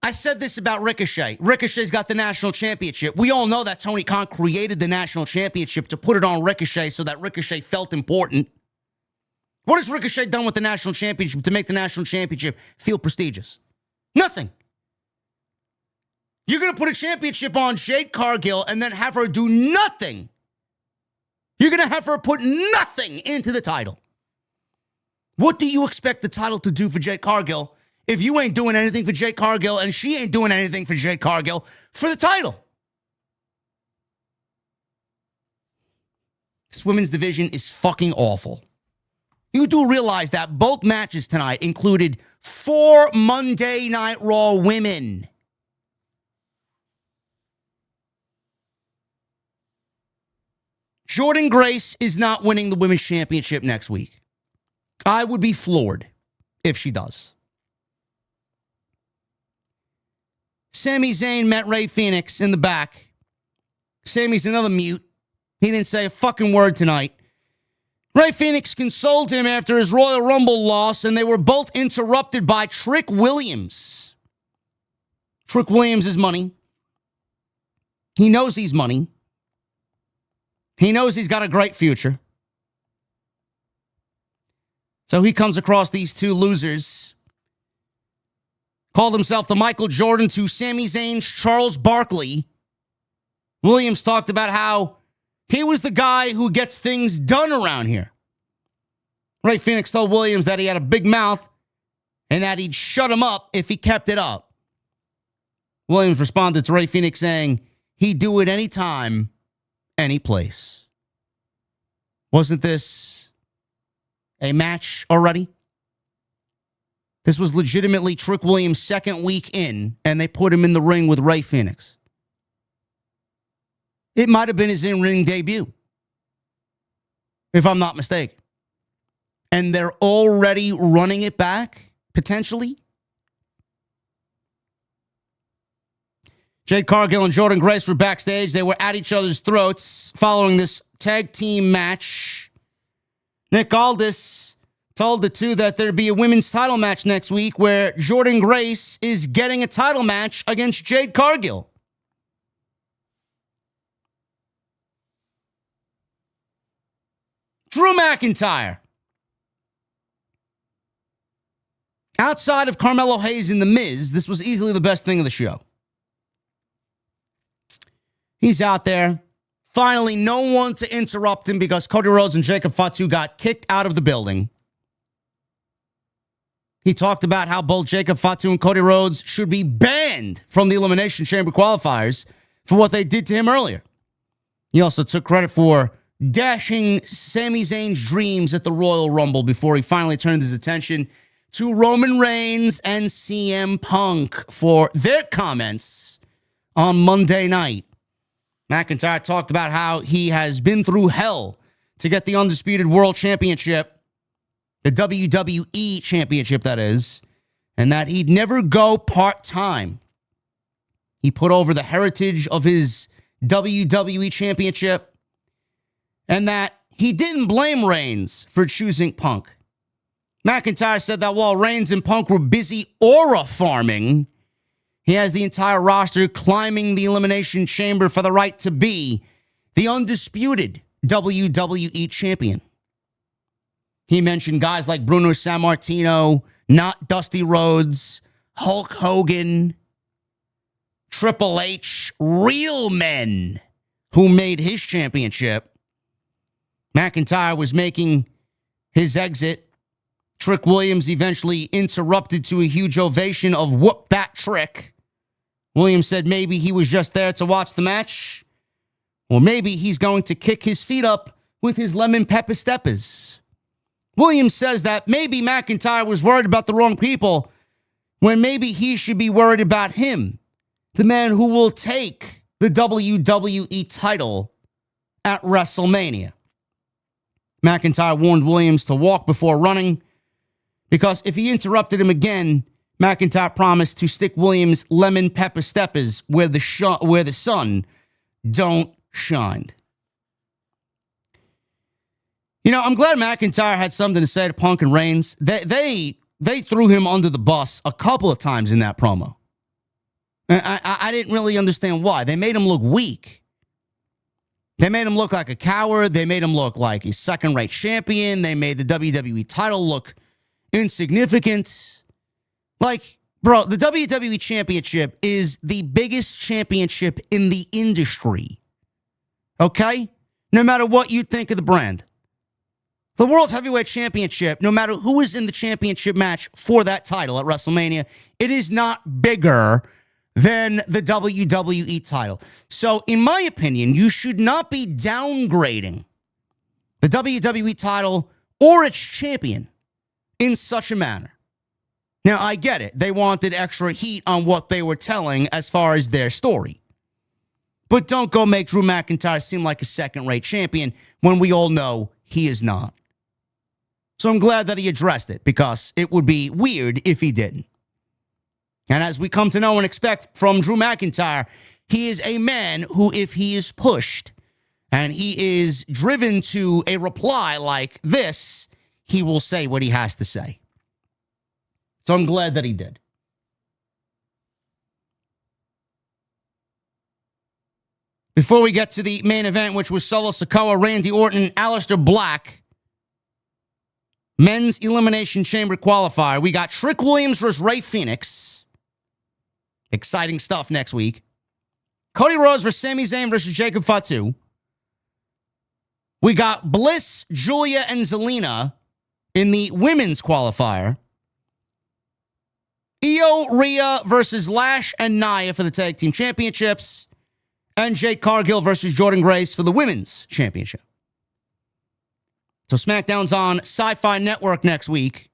I said this about Ricochet. Ricochet's got the national championship. We all know that Tony Khan created the national championship to put it on Ricochet so that Ricochet felt important. What has Ricochet done with the national championship to make the national championship feel prestigious? Nothing. You're going to put a championship on Jade Cargill and then have her do nothing. You're going to have her put nothing into the title. What do you expect the title to do for Jade Cargill if you ain't doing anything for Jade Cargill and she ain't doing anything for Jade Cargill for the title? This women's division is fucking awful. You do realize that both matches tonight included 4 Monday Night Raw women. Jordynne Grace is not winning the women's championship next week. I would be floored if she does. Sami Zayn met Rey Fenix in the back. Sami's another mute. He didn't say a fucking word tonight. Rey Fenix consoled him after his Royal Rumble loss, and they were both interrupted by Trick Williams. Trick Williams is money. He knows he's money. He knows he's got a great future. So he comes across these two losers. Called himself the Michael Jordan to Sami Zayn's Charles Barkley. Williams talked about how he was the guy who gets things done around here. Rey Fenix told Williams that he had a big mouth and that he'd shut him up if he kept it up. Williams responded to Rey Fenix saying he'd do it anytime, any place. Wasn't this a match already? This was legitimately Trick Williams' second week in, and they put him in the ring with Rey Fenix. It might have been his in-ring debut, if I'm not mistaken. And they're already running it back, potentially? Jade Cargill and Jordynne Grace were backstage. They were at each other's throats following this tag team match. Nick Aldis told the two that there'd be a women's title match next week where Jordynne Grace is getting a title match against Jade Cargill. Drew McIntyre. Outside of Carmelo Hayes and The Miz, this was easily the best thing of the show. He's out there. Finally, no one to interrupt him because Cody Rhodes and Jacob Fatu got kicked out of the building. He talked about how both Jacob Fatu and Cody Rhodes should be banned from the Elimination Chamber qualifiers for what they did to him earlier. He also took credit for dashing Sami Zayn's dreams at the Royal Rumble before he finally turned his attention to Roman Reigns and CM Punk for their comments on Monday night. McIntyre talked about how he has been through hell to get the Undisputed World Championship, the WWE Championship, that is, and that he'd never go part-time. He put over the heritage of his WWE Championship and that he didn't blame Reigns for choosing Punk. McIntyre said that while Reigns and Punk were busy aura farming, he has the entire roster climbing the Elimination Chamber for the right to be the undisputed WWE Champion. He mentioned guys like Bruno Sammartino, not Dusty Rhodes, Hulk Hogan, Triple H, real men who made his championship. McIntyre was making his exit Trick Williams eventually interrupted to a huge ovation of "Whoop that trick." Williams said maybe he was just there to watch the match, or maybe he's going to kick his feet up with his lemon pepper steppers. Williams says that maybe McIntyre was worried about the wrong people, when maybe he should be worried about him, the man who will take the WWE title at WrestleMania. McIntyre warned Williams to walk before running, because if he interrupted him again, McIntyre promised to stick Williams' lemon pepper steppers where the sun don't shine. You know, I'm glad McIntyre had something to say to Punk and Reigns. They threw him under the bus a couple of times in that promo. I didn't really understand why. They made him look weak. They made him look like a coward. They made him look like a second-rate champion. They made the WWE title look insignificant. Like, bro, the WWE Championship is the biggest championship in the industry. Okay? No matter what you think of the brand. The World Heavyweight Championship, no matter who is in the championship match for that title at WrestleMania, it is not bigger than the WWE title. So, in my opinion, you should not be downgrading the WWE title or its champion in such a manner. Now, I get it. They wanted extra heat on what they were telling as far as their story. But don't go make Drew McIntyre seem like a second-rate champion when we all know he is not. So I'm glad that he addressed it, because it would be weird if he didn't. And as we come to know and expect from Drew McIntyre, he is a man who, if he is pushed and he is driven to a reply like this, he will say what he has to say. So I'm glad that he did. Before we get to the main event, which was Solo Sikoa, Randy Orton, and Aleister Black, men's Elimination Chamber Qualifier, we got Trick Williams versus Rey Fenix. Exciting stuff next week. Cody Rhodes versus Sami Zayn versus Jacob Fatu. We got Bliss, Giulia, and Zelina in the women's qualifier. Io, Rhea versus Lash and Nia for the tag team championships. And Jade Cargill versus Jordan Grace for the women's championship. So SmackDown's on Sci-Fi Network next week.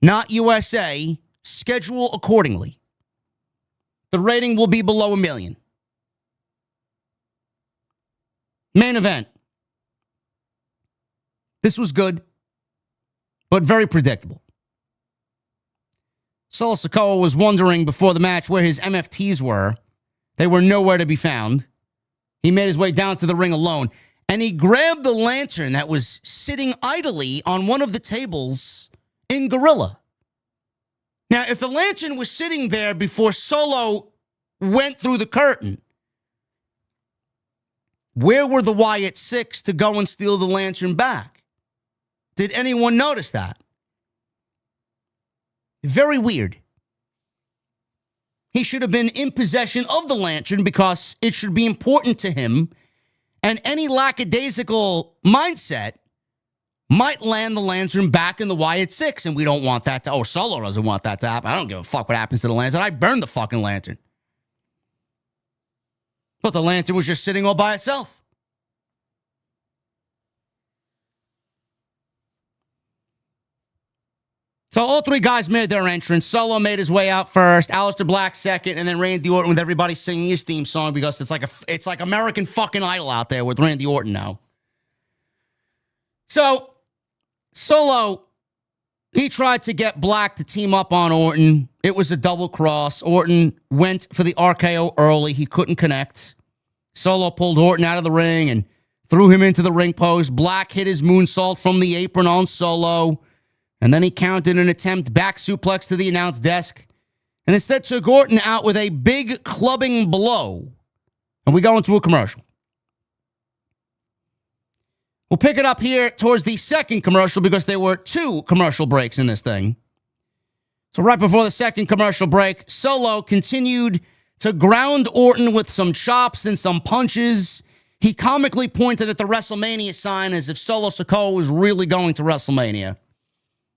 Not USA. Schedule accordingly. The rating will be below 1 million. Main event. This was good, but very predictable. Solo Sikoa was wondering before the match where his MFTs were. They were nowhere to be found. He made his way down to the ring alone, and he grabbed the lantern that was sitting idly on one of the tables in Gorilla. Now, if the lantern was sitting there before Solo went through the curtain, where were the Wyatt Six to go and steal the lantern back? Did anyone notice that? Very weird. He should have been in possession of the lantern because it should be important to him, and any lackadaisical mindset might land the lantern back in the Wyatt Six, and we don't want that to... Oh, Solo doesn't want that to happen. I don't give a fuck what happens to the lantern. I burned the fucking lantern. But the lantern was just sitting all by itself. So all three guys made their entrance. Solo made his way out first, Aleister Black second, and then Randy Orton with everybody singing his theme song because it's like American fucking Idol out there with Randy Orton now. So Solo, he tried to get Black to team up on Orton. It was a double cross. Orton went for the RKO early. He couldn't connect. Solo pulled Orton out of the ring and threw him into the ring post. Black hit his moonsault from the apron on Solo. And then he counted an attempt back suplex to the announce desk. And instead took Orton out with a big clubbing blow. And we go into a commercial. We'll pick it up here towards the second commercial because there were 2 commercial breaks in this thing. So right before the second commercial break, Solo continued to ground Orton with some chops and some punches. He comically pointed at the WrestleMania sign as if Solo Sikoa was really going to WrestleMania.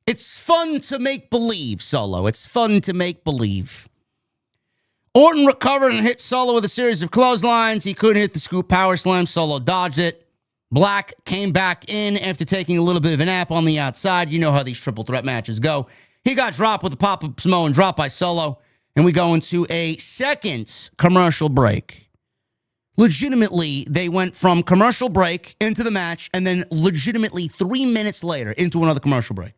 It's fun to make believe, Solo. It's fun to make believe. Orton recovered and hit Solo with a series of clotheslines. He couldn't hit the scoop power slam. Solo dodged it. Black came back in after taking a little bit of a nap on the outside. You know how these triple threat matches go. He got dropped with a pop-up Samoan drop by Solo. And we go into a second commercial break. Legitimately, they went from commercial break into the match and then legitimately 3 minutes later into another commercial break.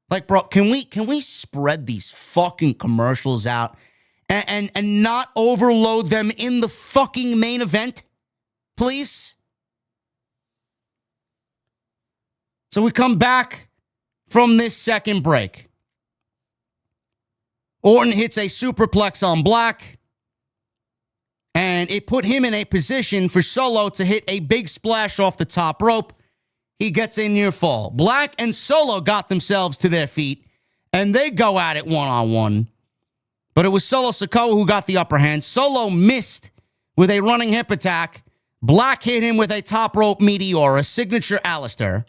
Like, bro, can we spread these fucking commercials out and not overload them in the fucking main event, please? So we come back from this second break. Orton hits a superplex on Black, and it put him in a position for Solo to hit a big splash off the top rope. He gets a near fall. Black and Solo got themselves to their feet, and they go at it one-on-one. But it was Solo Sikoa who got the upper hand. Solo missed with a running hip attack. Black hit him with a top rope meteor, a signature Aleister.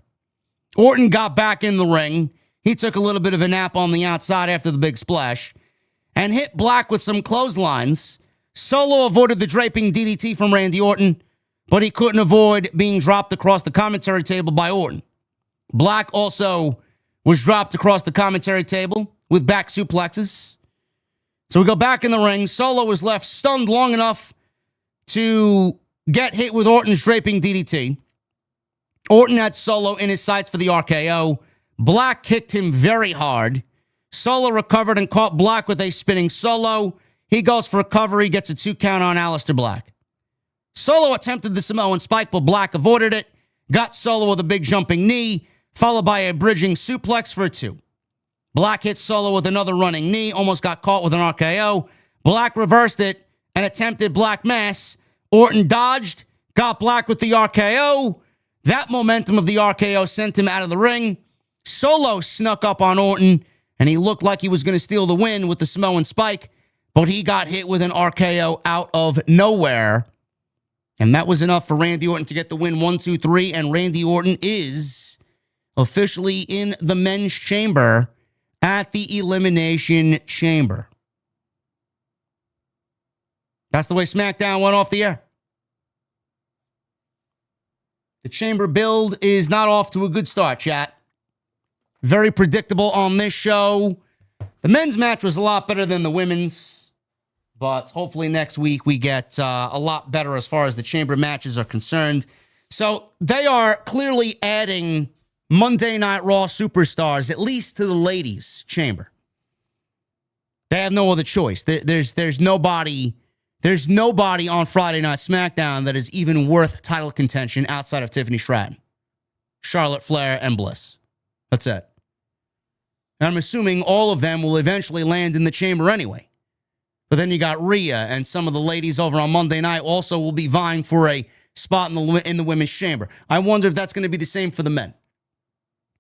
Orton got back in the ring. He took a little bit of a nap on the outside after the big splash and hit Black with some clotheslines. Solo avoided the draping DDT from Randy Orton, but he couldn't avoid being dropped across the commentary table by Orton. Black also was dropped across the commentary table with back suplexes. So we go back in the ring. Solo was left stunned long enough to get hit with Orton's draping DDT. Orton had Solo in his sights for the RKO. Black kicked him very hard. Solo recovered and caught Black with a spinning Solo. He goes for a cover. He gets a 2 count on Aleister Black. Solo attempted the Samoan spike, but Black avoided it. Got Solo with a big jumping knee, followed by a bridging suplex for a 2. Black hit Solo with another running knee, almost got caught with an RKO. Black reversed it and attempted Black Mass. Orton dodged, got Black with the RKO. That momentum of the RKO sent him out of the ring. Solo snuck up on Orton, and he looked like he was going to steal the win with the Samoan spike, but he got hit with an RKO out of nowhere. And that was enough for Randy Orton to get the win 1-2-3, and Randy Orton is officially in the men's chamber at the Elimination Chamber. That's the way SmackDown went off the air. The chamber build is not off to a good start, chat. Very predictable on this show. The men's match was a lot better than the women's, but hopefully next week we get a lot better as far as the chamber matches are concerned. So they are clearly adding Monday Night Raw superstars, at least to the ladies' chamber. They have no other choice. There's nobody on Friday Night SmackDown that is even worth title contention outside of Tiffany Stratton, Charlotte Flair, and Bliss. That's it. And I'm assuming all of them will eventually land in the chamber anyway. But then you got Rhea, and some of the ladies over on Monday night also will be vying for a spot in the women's chamber. I wonder if that's going to be the same for the men.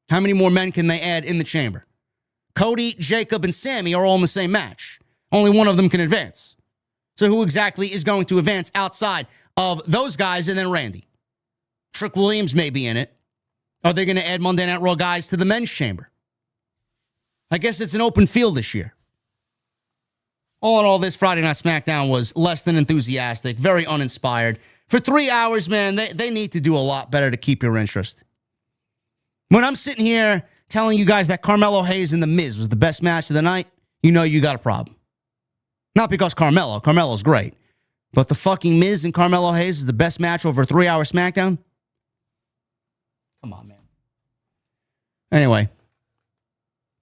How many more men can they add in the chamber? Cody, Jacob, and Sammy are all in the same match. Only one of them can advance. So who exactly is going to advance outside of those guys and then Randy? Trick Williams may be in it. Are they going to add Monday Night Raw guys to the men's chamber? I guess it's an open field this year. All in all, this Friday Night SmackDown was less than enthusiastic, very uninspired. For 3 hours, man, they need to do a lot better to keep your interest. When I'm sitting here telling you guys that Carmelo Hayes and The Miz was the best match of the night, you know you got a problem. Not because Carmelo's great, but the fucking Miz and Carmelo Hayes is the best match over a 3-hour SmackDown? Come on, man. Anyway,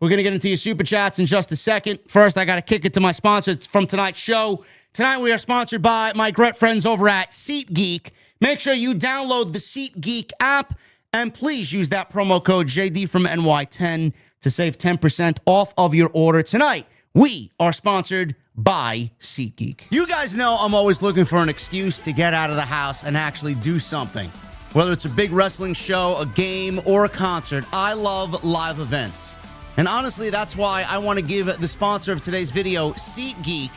we're going to get into your super chats in just a second. First, I got to kick it to my sponsor from tonight's show. Tonight, we are sponsored by my great friends over at SeatGeek. Make sure you download the SeatGeek app, and please use that promo code JD from NY10 to save 10% off of your order tonight. We are sponsored by SeatGeek. You guys know I'm always looking for an excuse to get out of the house and actually do something. Whether it's a big wrestling show, a game, or a concert, I love live events. And honestly, that's why I want to give the sponsor of today's video, SeatGeek,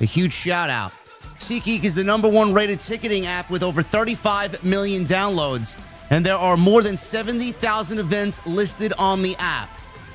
a huge shout out. SeatGeek is the #1 rated ticketing app with over 35 million downloads, and there are more than 70,000 events listed on the app.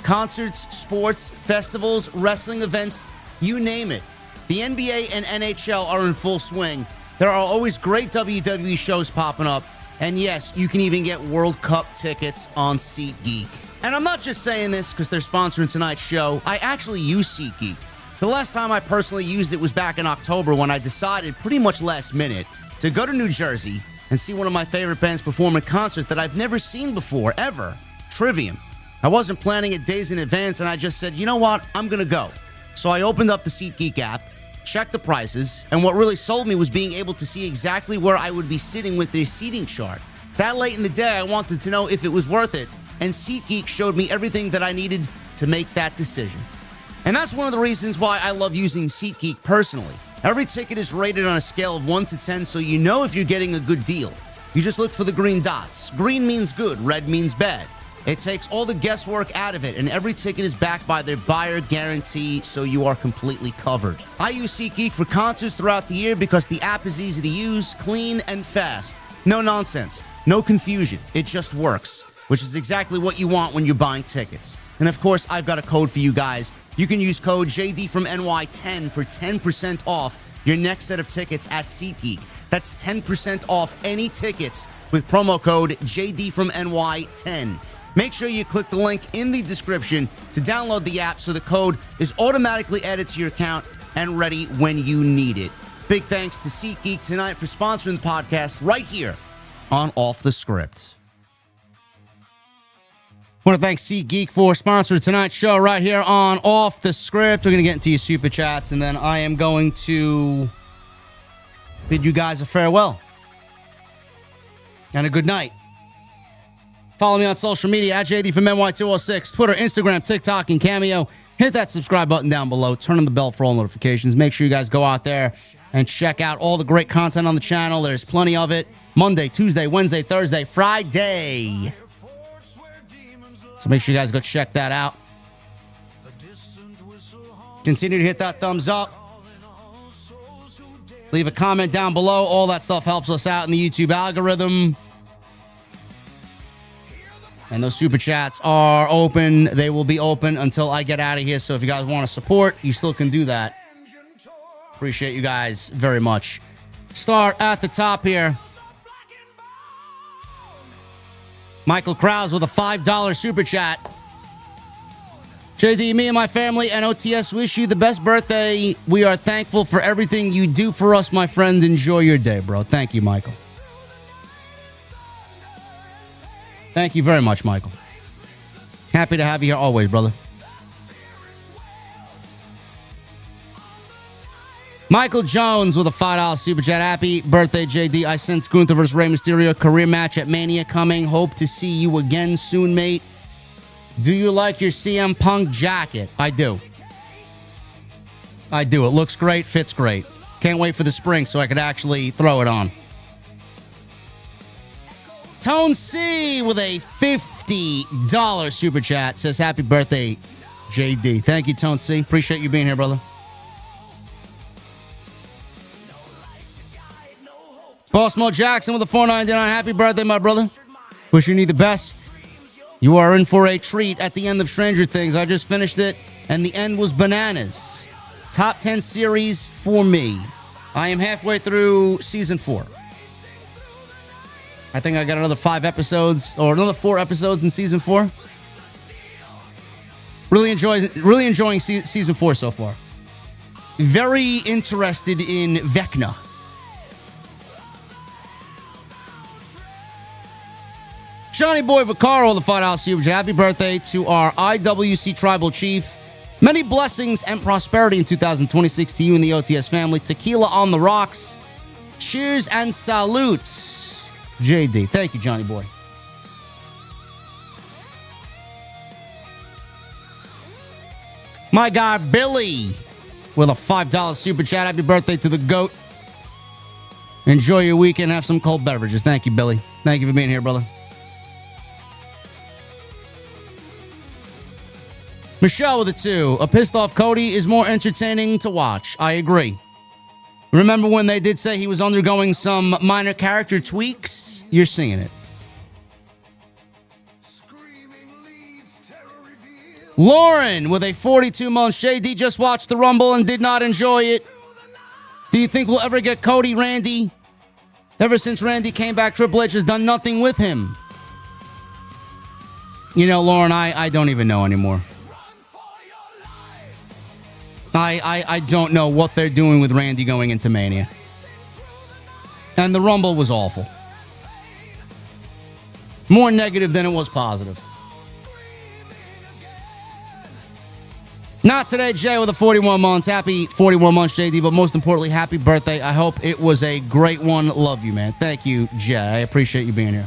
Concerts, sports, festivals, wrestling events, you name it. The NBA and NHL are in full swing. There are always great WWE shows popping up. And yes, you can even get World Cup tickets on SeatGeek. And I'm not just saying this because they're sponsoring tonight's show. I actually use SeatGeek. The last time I personally used it was back in October when I decided, pretty much last minute, to go to New Jersey and see one of my favorite bands perform a concert that I've never seen before, ever, Trivium. I wasn't planning it days in advance, and I just said, you know what, I'm going to go. So I opened up the SeatGeek app, checked the prices, and what really sold me was being able to see exactly where I would be sitting with their seating chart. That late in the day, I wanted to know if it was worth it, and SeatGeek showed me everything that I needed to make that decision. And that's one of the reasons why I love using SeatGeek personally. Every ticket is rated on a scale of 1 to 10, so you know if you're getting a good deal. You just look for the green dots. Green means good, red means bad. It takes all the guesswork out of it, and every ticket is backed by their buyer guarantee, so you are completely covered. I use SeatGeek for concerts throughout the year because the app is easy to use, clean, and fast. No nonsense, no confusion. It just works, which is exactly what you want when you're buying tickets. And of course, I've got a code for you guys. You can use code JD from NY10 for 10% off your next set of tickets at SeatGeek. That's 10% off any tickets with promo code JD from NY10. Make sure you click the link in the description to download the app so the code is automatically added to your account and ready when you need it. Big thanks to SeatGeek tonight for sponsoring the podcast right here on Off the Script. I want to thank SeatGeek for sponsoring tonight's show right here on Off the Script. We're going to get into your super chats, and then I am going to bid you guys a farewell and a good night. Follow me on social media at JD from NY206, Twitter, Instagram, TikTok, and Cameo. Hit that subscribe button down below. Turn on the bell for all notifications. Make sure you guys go out there and check out all the great content on the channel. There's plenty of it. Monday, Tuesday, Wednesday, Thursday, Friday. So make sure you guys go check that out. Continue to hit that thumbs up. Leave a comment down below. All that stuff helps us out in the YouTube algorithm. And those super chats are open. They will be open until I get out of here. So if you guys want to support, you still can do that. Appreciate you guys very much. Start at the top here. Michael Krause with a $5 super chat. JD, me and my family and OTS wish you the best birthday. We are thankful for everything you do for us, my friend. Enjoy your day, bro. Thank you, Michael. Thank you very much, Michael. Happy to have you here always, brother. Michael Jones with a $5 super chat. Happy birthday, JD. I sense Gunther vs. Rey Mysterio career match at Mania coming. Hope to see you again soon, mate. Do you like your CM Punk jacket? I do. I do. It looks great, fits great. Can't wait for the spring so I could actually throw it on. Tone C with a $50 super chat says, happy birthday, JD. Thank you, Tone C. Appreciate you being here, brother. Boss Mo Jackson with a $4.99. Happy birthday, my brother. Wishing you the best. You are in for a treat at the end of Stranger Things. I just finished it, and the end was bananas. Top 10 series for me. I am halfway through season 4. I think I got another 5 episodes, or another 4 episodes in season 4. Really enjoying season 4 so far. Very interested in Vecna. Johnny Boy Vaccaro with a $5 super chat. Happy birthday to our IWC Tribal Chief. Many blessings and prosperity in 2026 to you and the OTS family. Tequila on the rocks. Cheers and salutes. JD. Thank you, Johnny Boy. My guy, Billy, with a $5 super chat. Happy birthday to the GOAT. Enjoy your weekend. Have some cold beverages. Thank you, Billy. Thank you for being here, brother. Michelle with a 2. A pissed off Cody is more entertaining to watch. I agree. Remember when they did say he was undergoing some minor character tweaks? You're seeing it. Lauren with a 42 months. JD just watched the Rumble and did not enjoy it. Do you think we'll ever get Cody, Randy? Ever since Randy came back, Triple H has done nothing with him. You know, Lauren, I don't even know anymore. I don't know what they're doing with Randy going into Mania. And the Rumble was awful. More negative than it was positive. Not today, Jay, with a 41 months. Happy 41 months, JD, but most importantly, happy birthday. I hope it was a great one. Love you, man. Thank you, Jay. I appreciate you being here.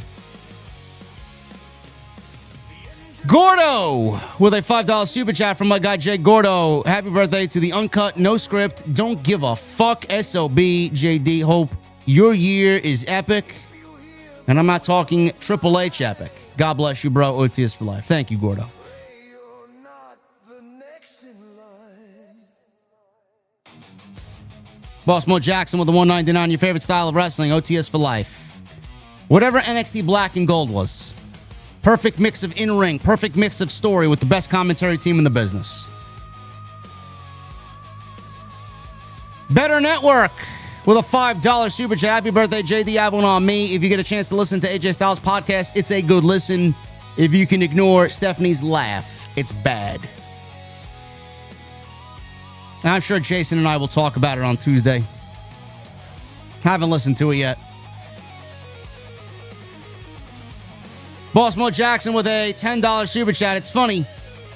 Gordo with a $5 super chat from my guy, Jay Gordo. Happy birthday to the uncut, no script, don't give a fuck SOB, JD. Hope your year is epic. And I'm not talking Triple H epic. God bless you, bro. OTS for life. Thank you, Gordo. Boss Mo Jackson with the $1.99. Your favorite style of wrestling, OTS for life. Whatever NXT Black and Gold was. Perfect mix of in-ring, perfect mix of story with the best commentary team in the business. Better Network with a $5 super chat. Happy birthday, JD. I want on me. If you get a chance to listen to AJ Styles' podcast, it's a good listen. If you can ignore Stephanie's laugh, it's bad. I'm sure Jason and I will talk about it on Tuesday. Haven't listened to it yet. Boss Mo Jackson with a $10 super chat. It's funny.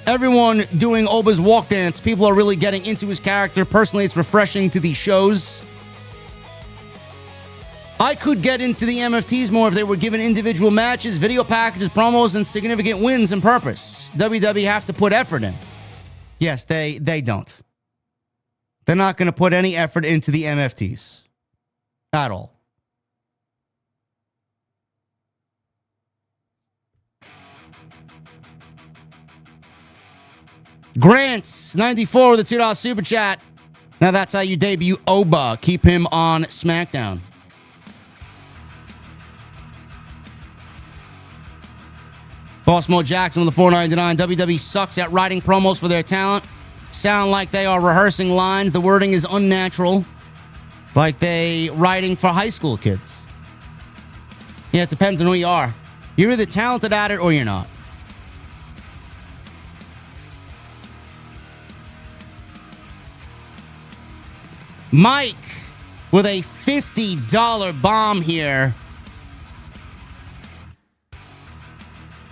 Everyone doing Oba's walk dance. People are really getting into his character. Personally, it's refreshing to these shows. I could get into the MFTs more if they were given individual matches, video packages, promos, and significant wins and purpose. WWE have to put effort in. Yes, they don't. They're not going to put any effort into the MFTs. At all. Grants, 94 with a $2 super chat. Now that's how you debut Oba. Keep him on SmackDown. Boss Mo Jackson with the $4.99. WWE sucks at writing promos for their talent. Sound like they are rehearsing lines. The wording is unnatural. Like they writing for high school kids. Yeah, it depends on who you are. You're either talented at it or you're not. Mike with a $50 bomb here.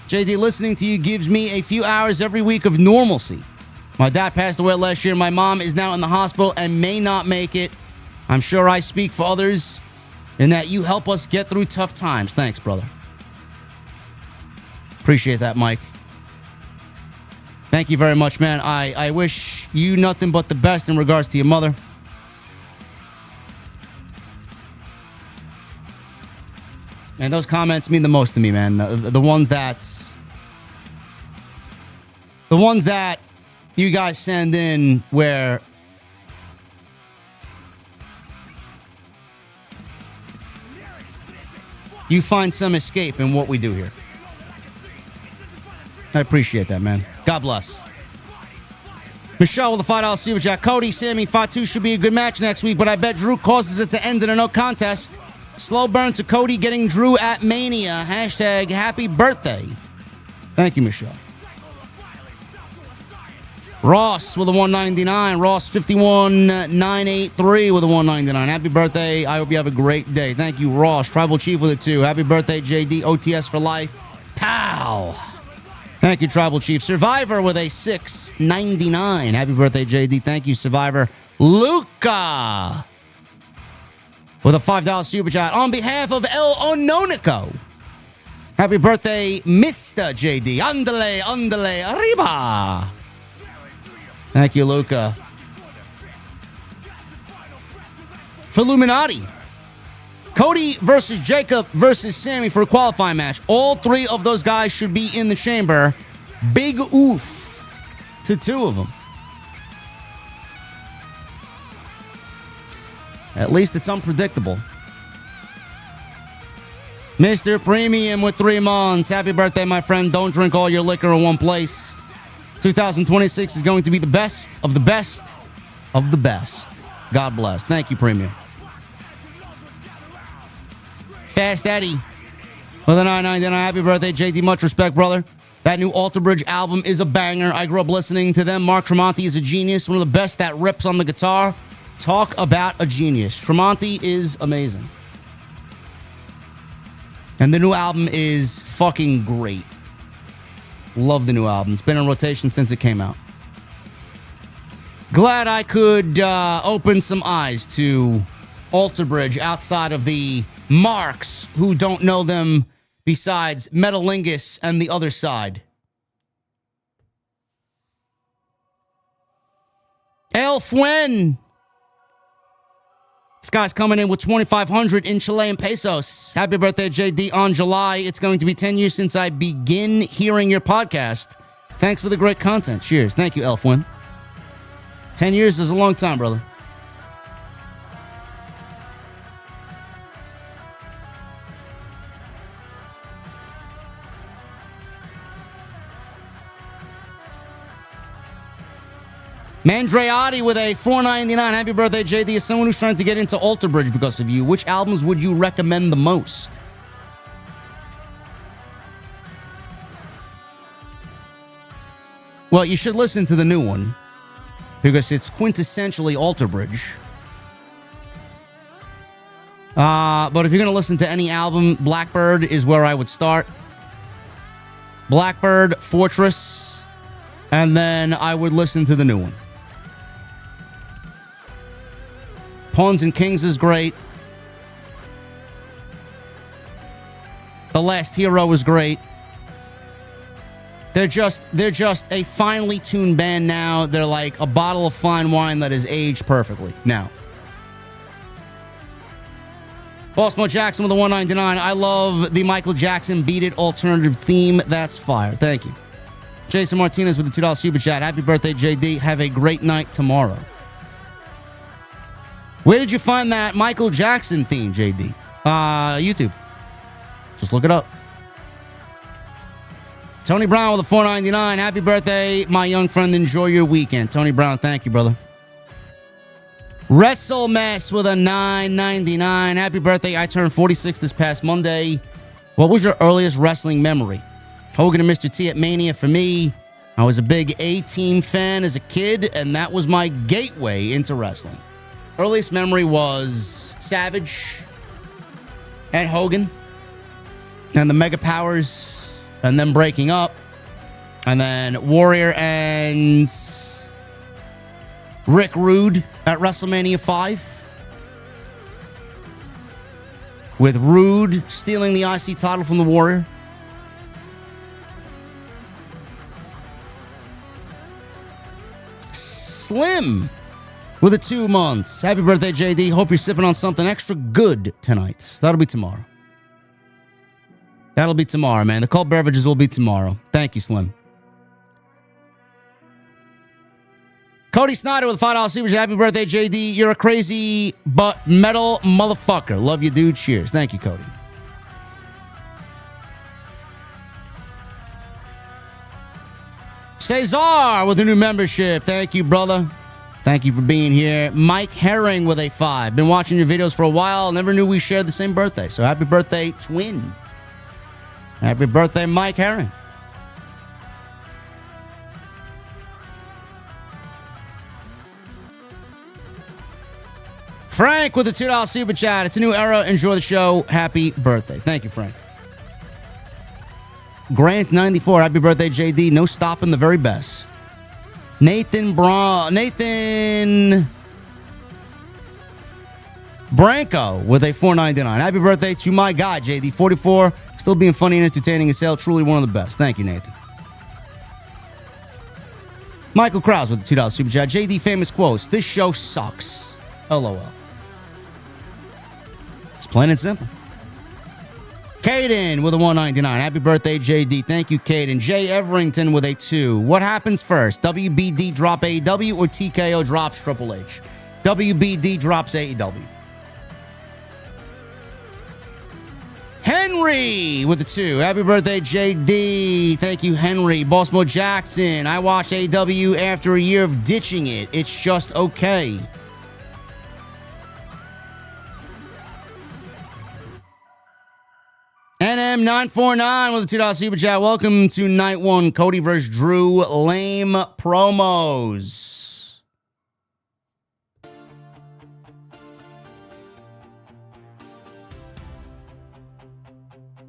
JD, listening to you gives me a few hours every week of normalcy. My dad passed away last year. My mom is now in the hospital and may not make it. I'm sure I speak for others in that you help us get through tough times. Thanks, brother. Appreciate that, Mike. Thank you very much, man. I wish you nothing but the best in regards to your mother. And those comments mean the most to me, man. The ones that you guys send in where you find some escape in what we do here. I appreciate that, man. God bless. Michelle with a $5 super chat. Cody, Sammy, Fatu should be a good match next week, but I bet Drew causes it to end in a no contest. Slow burn to Cody getting Drew at Mania. Hashtag happy birthday. Thank you, Michelle. Ross with a $1.99. Ross 51983 with a $1.99. Happy birthday. I hope you have a great day. Thank you, Ross. Tribal Chief with a 2. Happy birthday, JD. OTS for life. Pow. Thank you, Tribal Chief. Survivor with a $6.99. Happy birthday, JD. Thank you, Survivor. Luca with a $5 super chat on behalf of El Ononico. Happy birthday, Mr. JD. Andale, andale, arriba. Thank you, Luca. For Illuminati, Cody versus Jacob versus Sammy for a qualifying match. All three of those guys should be in the chamber. Big oof to two of them. At least it's unpredictable. Mr. Premium with 3 months. Happy birthday, my friend. Don't drink all your liquor in one place. 2026 is going to be the best of the best of the best. God bless. Thank you, Premium. Fast Eddie with a $9.99. Happy birthday, JD. Much respect, brother. That new Alter Bridge album is a banger. I grew up listening to them. Mark Tremonti is a genius. One of the best that rips on the guitar. Talk about a genius. Tremonti is amazing. And the new album is fucking great. Love the new album. It's been in rotation since it came out. Glad I could open some eyes to Alter Bridge outside of the marks who don't know them besides Metalingus and the other side. El Fuen. This guy's coming in with 2,500 in Chilean pesos. Happy birthday, JD. On July, it's going to be 10 years since I begin hearing your podcast. Thanks for the great content. Cheers. Thank you, Elfwin. 10 years is a long time, brother. Mandreati with a $4.99. Happy birthday, JD. As someone who's trying to get into Alter Bridge because of you, which albums would you recommend the most? Well, you should listen to the new one because it's quintessentially Alter Bridge. But if you're going to listen to any album, Blackbird is where I would start. Blackbird, Fortress, and then I would listen to the new one. Pawns and Kings is great. The Last Hero is great. They're just a finely tuned band now. They're like a bottle of fine wine that is aged perfectly now. Bossmo Jackson with a $1.99. I love the Michael Jackson Beat It alternative theme. That's fire. Thank you. Jason Martinez with the $2 super chat. Happy birthday, JD. Have a great night tomorrow. Where did you find that Michael Jackson theme, JD? YouTube. Just look it up. Tony Brown with a $4.99. Happy birthday, my young friend. Enjoy your weekend. Tony Brown, thank you, brother. WrestleMess with a $9.99. Happy birthday. I turned 46 this past Monday. What was your earliest wrestling memory? Hogan and Mr. T at Mania for me. I was a big A-Team fan as a kid, and that was my gateway into wrestling. Earliest memory was Savage and Hogan and the Mega Powers and them breaking up. And then Warrior and Rick Rude at WrestleMania 5. With Rude stealing the IC title from the Warrior. Slim with a 2 months. Happy birthday, JD. Hope you're sipping on something extra good tonight. That'll be tomorrow. That'll be tomorrow, man. The cold beverages will be tomorrow. Thank you, Slim. Cody Snyder with a $5 super chat. Happy birthday, JD. You're a crazy but metal motherfucker. Love you, dude. Cheers. Thank you, Cody. Cesar with a new membership. Thank you, brother. Thank you for being here. Mike Herring with a 5. Been watching your videos for a while. Never knew we shared the same birthday. So happy birthday, twin. Happy birthday, Mike Herring. Frank with a $2 super chat. It's a new era. Enjoy the show. Happy birthday. Thank you, Frank. Grant 94. Happy birthday, JD. No stopping the very best. Nathan Branco with a $4.99. Happy birthday to my guy, JD 44. Still being funny and entertaining as hell. Truly one of the best. Thank you, Nathan. Michael Krause with the $2 super chat. JD famous quotes. This show sucks. LOL. It's plain and simple. Caden with a $1.99. Happy birthday, JD. Thank you, Caden. Jay Everington with a 2. What happens first? WBD drop AEW or TKO drops Triple H? WBD drops AEW. Henry with the 2. Happy birthday, JD. Thank you, Henry. Baltimore Jackson. I watched AW after a year of ditching it. It's just okay. NM949 with a $2 super chat. Welcome to night 1. Cody vs. Drew. Lame promos.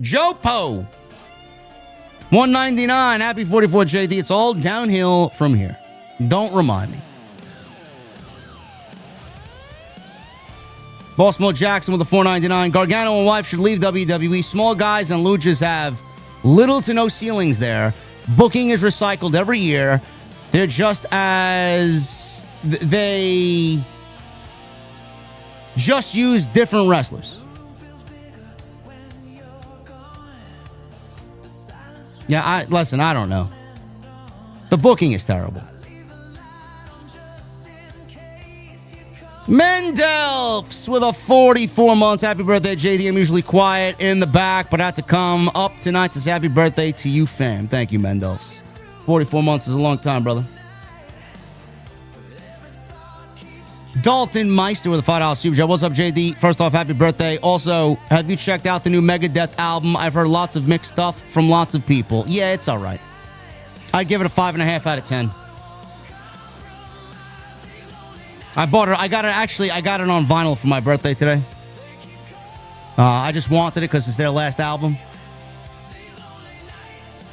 Jopo. 199. Happy 44 JD. It's all downhill from here. Don't remind me. Baltimore Jackson with a $4.99. Gargano and wife should leave WWE. Small guys and luchas have little to no ceilings there. Booking is recycled every year. They're just as... They just use different wrestlers. Yeah, listen, I don't know. The booking is terrible. Mendelfs with a 44 months. Happy birthday, JD. I'm usually quiet in the back, but I had to come up tonight to say happy birthday to you, fam. Thank you, Mendelfs. 44 months is a long time, brother. Dalton Meister with a $5 super chat. What's up, JD? First off, happy birthday. Also, have you checked out the new Megadeth album? I've heard lots of mixed stuff from lots of people. Yeah, it's all right. I'd give it a 5.5 out of 10. I bought it. I got it on vinyl for my birthday today. I just wanted it because it's their last album.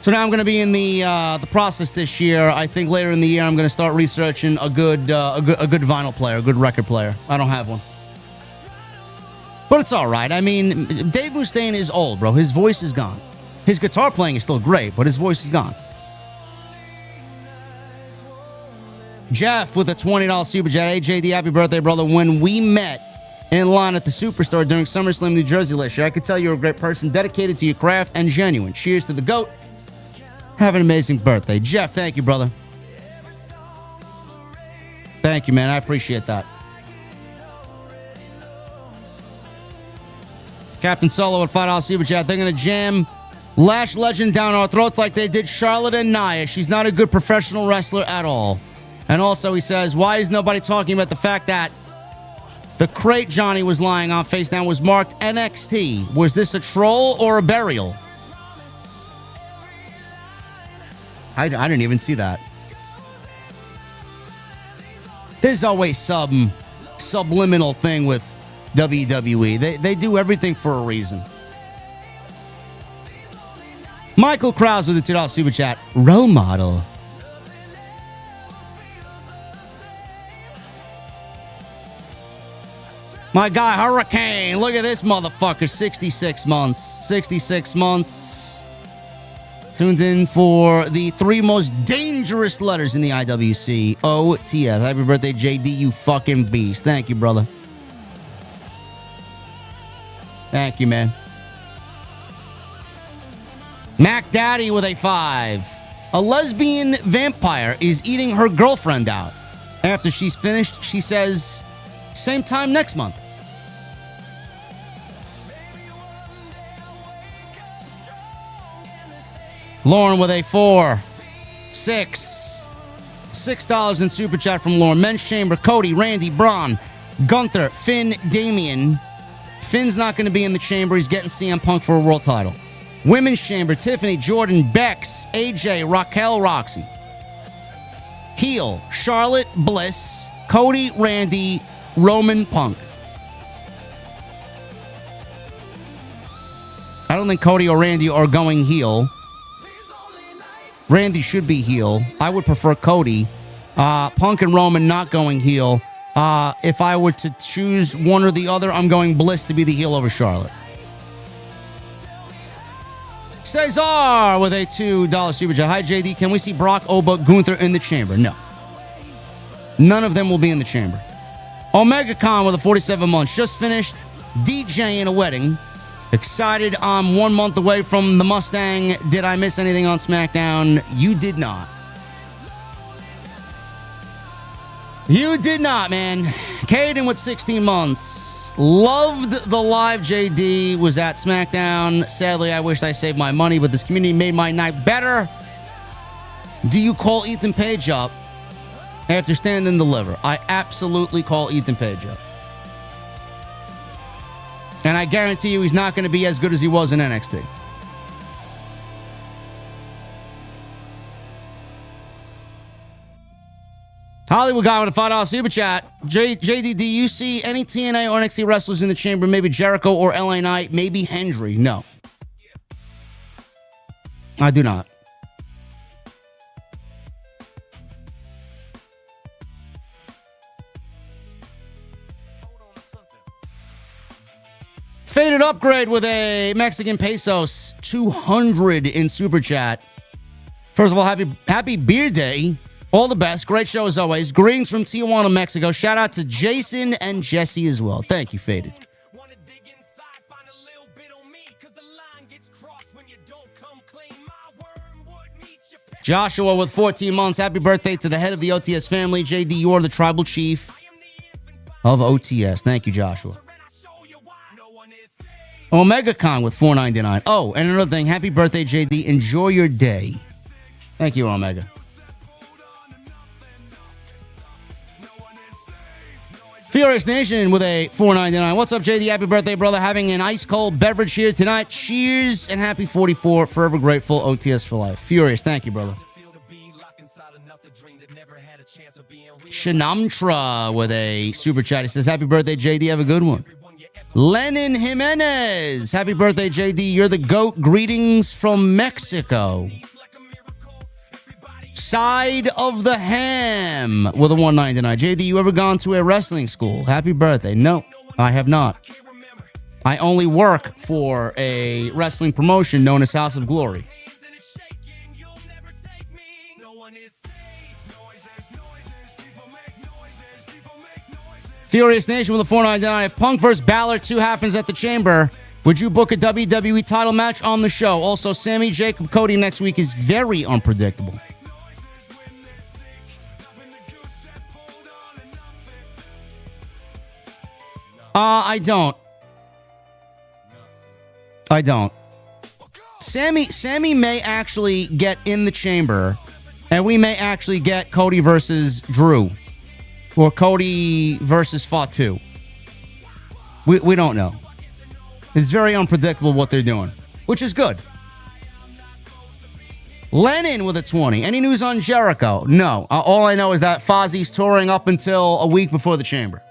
So now I'm going to be in the process this year. I think later in the year I'm going to start researching a good vinyl player, a good record player. I don't have one, but it's all right. I mean, Dave Mustaine is old, bro. His voice is gone. His guitar playing is still great, but his voice is gone. Jeff with a $20 super chat. Hey, JD, happy birthday, brother. When we met in line at the Superstore during SummerSlam New Jersey last year, I could tell you're a great person, dedicated to your craft and genuine. Cheers to the GOAT. Have an amazing birthday. Jeff, thank you, brother. Thank you, man. I appreciate that. Captain Solo at $5 super chat. They're going to jam Lash Legend down our throats like they did Charlotte and Nia. She's not a good professional wrestler at all. And also he says, why is nobody talking about the fact that the crate Johnny was lying on face down was marked NXT? Was this a troll or a burial? I didn't even see that. There's always some subliminal thing with WWE. They do everything for a reason. Michael Krause with a $2 super chat. Role model. My guy, Hurricane. Look at this motherfucker. 66 months. 66 months. Tuned in for the 3 most dangerous letters in the IWC. OTS. Happy birthday, JD, you fucking beast. Thank you, brother. Thank you, man. Mac Daddy with a 5. A lesbian vampire is eating her girlfriend out. After she's finished, she says, same time next month. Lauren with a 4. 6. $6 in super chat from Lauren. Men's Chamber, Cody, Randy, Braun, Gunther, Finn, Damian. Finn's not going to be in the chamber. He's getting CM Punk for a world title. Women's Chamber, Tiffany, Jordan, Bex, AJ, Raquel, Roxy. Heel, Charlotte, Bliss, Cody, Randy, Roman, Punk. I don't think Cody or Randy are going heel. Randy should be heel. I would prefer Cody. Punk and Roman not going heel. If I were to choose one or the other, I'm going Bliss to be the heel over Charlotte. Cesar with a $2 super chat. Hi, JD. Can we see Brock, Oba, Gunther in the chamber? No. None of them will be in the chamber. Omega Khan with a 47 months. Just finished DJing a wedding. Excited I'm 1 month away from the Mustang. Did I miss anything on SmackDown? You did not. You did not, man. Caden with 16 months. Loved the live. JD was at SmackDown. Sadly, I wished I saved my money, but this community made my night better. Do you call Ethan Page up after Stand and Deliver? I absolutely call Ethan Page up. And I guarantee you he's not going to be as good as he was in NXT. Hollywood guy with a $5 super chat. JD, do you see any TNA or NXT wrestlers in the chamber? Maybe Jericho or LA Knight? Maybe Hendry? No. I do not. Faded upgrade with a Mexican pesos 200 in super chat. First of all, happy beer day. All the best. Great show as always. Greetings from Tijuana, Mexico. Shout out to Jason and Jesse as well. Thank you, Faded. Joshua with 14 months. Happy birthday to the head of the OTS family. JD, you're the tribal chief of OTS. Thank you, Joshua. Omega Kong with $4.99. Oh, and another thing. Happy birthday, JD. Enjoy your day. Thank you, Omega. Furious Nation with a $4.99. What's up, JD? Happy birthday, brother. Having an ice-cold beverage here tonight. Cheers and happy 44. Forever grateful. OTS for life. Furious. Thank you, brother. Shanamtra with a super chat. He says, happy birthday, JD. Have a good one. Lenin Jimenez. Happy birthday, JD. You're the GOAT. Greetings from Mexico. Side of the Ham with a $1.99. JD, you ever gone to a wrestling school? Happy birthday. No, I have not. I only work for a wrestling promotion known as House of Glory. Furious Nation with a $4.99. If Punk vs. Balor 2 happens at the Chamber, would you book a WWE title match on the show? Also, Sammy, Jacob, Cody next week is very unpredictable. I don't. Sammy may actually get in the chamber, and we may actually get Cody versus Drew, or Cody versus Fatu. We don't know. It's very unpredictable what they're doing, which is good. Lennon with a 20. Any news on Jericho? No. All I know is that Fozzie's touring up until a week before the chamber.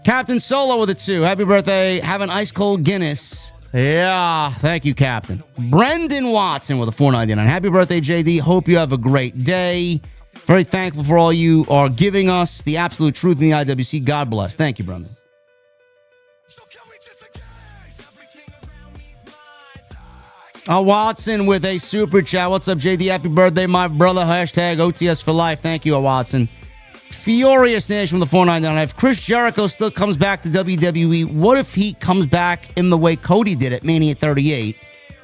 Captain Solo with a 2. Happy birthday. Have an ice cold Guinness. Yeah, thank you, Captain. Brendan Watson with a $4.99. Happy birthday, JD. Hope you have a great day. Very thankful for all you are giving us. The absolute truth in the IWC. God bless. Thank you, Brendan. Watson with a super chat. What's up, JD? Happy birthday, my brother. Hashtag OTS for life. Thank you, Watson. Furious Nation with the $4.99. If Chris Jericho still comes back to WWE, what if he comes back in the way Cody did at Mania 38,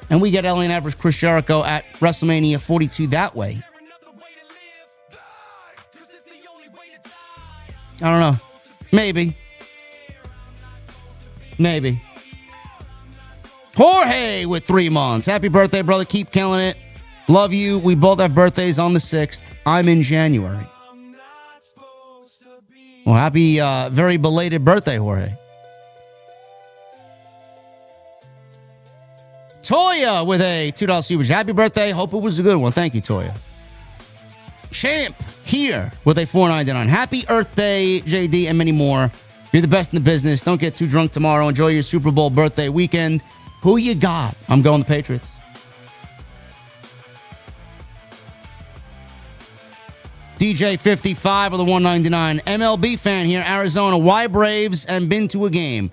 and we get LA Knight versus Chris Jericho at WrestleMania 42 that way? I don't know. Maybe. Jorge with 3 months. Happy birthday, brother. Keep killing it. Love you. We both have birthdays on the 6th. I'm in January. Well, happy, very belated birthday, Jorge. Toya with a $2 super chat. Happy birthday. Hope it was a good one. Thank you, Toya. Champ here with a $4.99. Happy Earth Day, JD, and many more. You're the best in the business. Don't get too drunk tomorrow. Enjoy your Super Bowl birthday weekend. Who you got? I'm going the Patriots. DJ 55 with a $1.99. MLB fan here, Arizona. Why Braves and been to a game?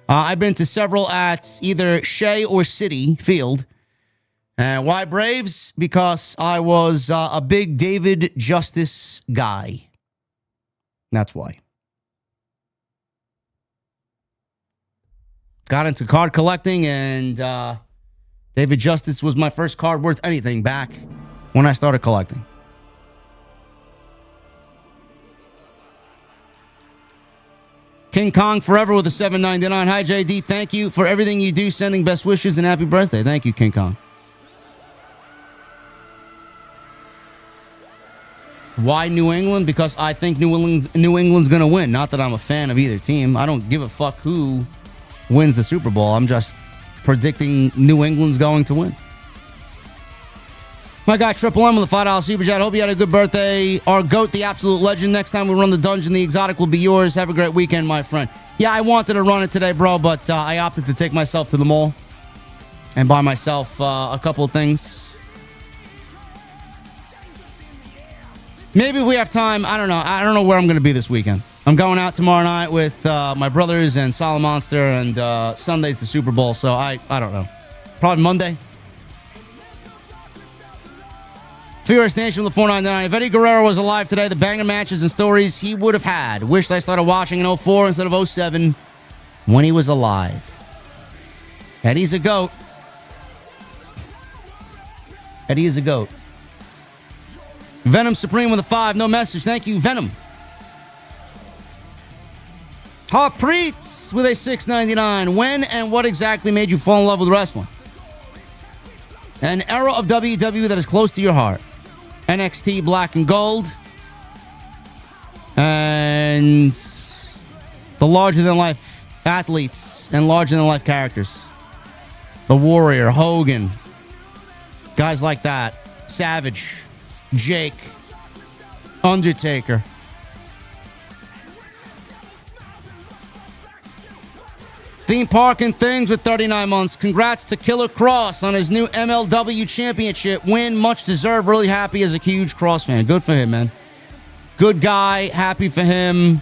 I've been to several at either Shea or City Field. And why Braves? Because I was a big David Justice guy. That's why. Got into card collecting, and David Justice was my first card worth anything back when I started collecting. King Kong forever with a $7.99. Hi, JD. Thank you for everything you do. Sending best wishes and happy birthday. Thank you, King Kong. Why New England? Because I think New England's going to win. Not that I'm a fan of either team. I don't give a fuck who wins the Super Bowl. I'm just predicting New England's going to win. My guy Triple M with the $5 Super Chat. Hope you had a good birthday. Our GOAT, the absolute legend. Next time we run the dungeon, the exotic will be yours. Have a great weekend, my friend. Yeah, I wanted to run it today, bro, but I opted to take myself to the mall and buy myself a couple of things. Maybe if we have time, I don't know. I don't know where I'm going to be this weekend. I'm going out tomorrow night with my brothers and Solid Monster, and Sunday's the Super Bowl, so I don't know. Probably Monday. Furious Nation with the $4.99. If Eddie Guerrero was alive today, the banger matches and stories he would have had. Wished I started watching in 04 instead of 07 when he was alive. Eddie's a GOAT. Eddie is a GOAT. Venom Supreme with a 5. No message. Thank you, Venom. Hot Preets with a $6.99. When and what exactly made you fall in love with wrestling? An era of WWE that is close to your heart. NXT Black and Gold. And the larger-than-life athletes and larger-than-life characters. The Warrior, Hogan. Guys like that. Savage. Jake. Undertaker. Theme Park and Things with 39 months. Congrats to Killer Cross on his new MLW Championship win. Much deserved. Really happy as a huge Cross fan. Good for him, man. Good guy. Happy for him.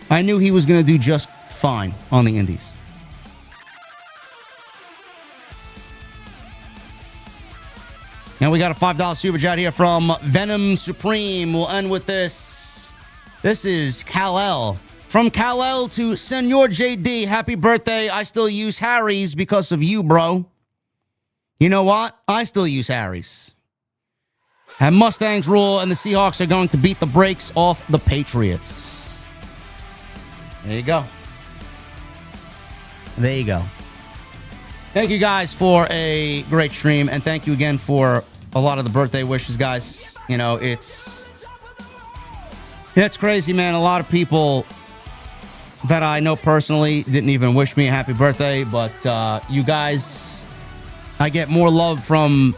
I knew he was going to do just fine on the Indies. Now we got a $5 super chat here from Venom Supreme. We'll end with this. This is Kal-El. From Kal-El to Senor JD, happy birthday. I still use Harry's because of you, bro. You know what? I still use Harry's. And Mustangs rule, and the Seahawks are going to beat the brakes off the Patriots. There you go. There you go. Thank you guys for a great stream, and thank you again for a lot of the birthday wishes, guys. You know, it's crazy, man. A lot of people that I know personally didn't even wish me a happy birthday, but you guys, I get more love from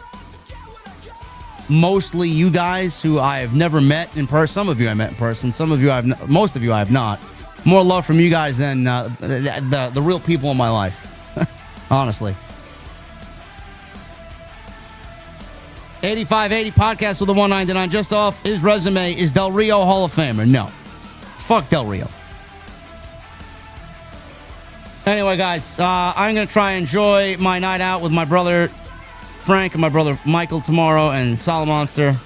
mostly you guys who I have never met in person. Some of you I met in person. Some of you most of you I have not. More love from you guys than the real people in my life. Honestly. 8580 podcast with a 199. Just off his resume is Del Rio Hall of Famer. No. Fuck Del Rio. Anyway, guys, I'm going to try and enjoy my night out with my brother Frank and my brother Michael tomorrow and Solid Monster.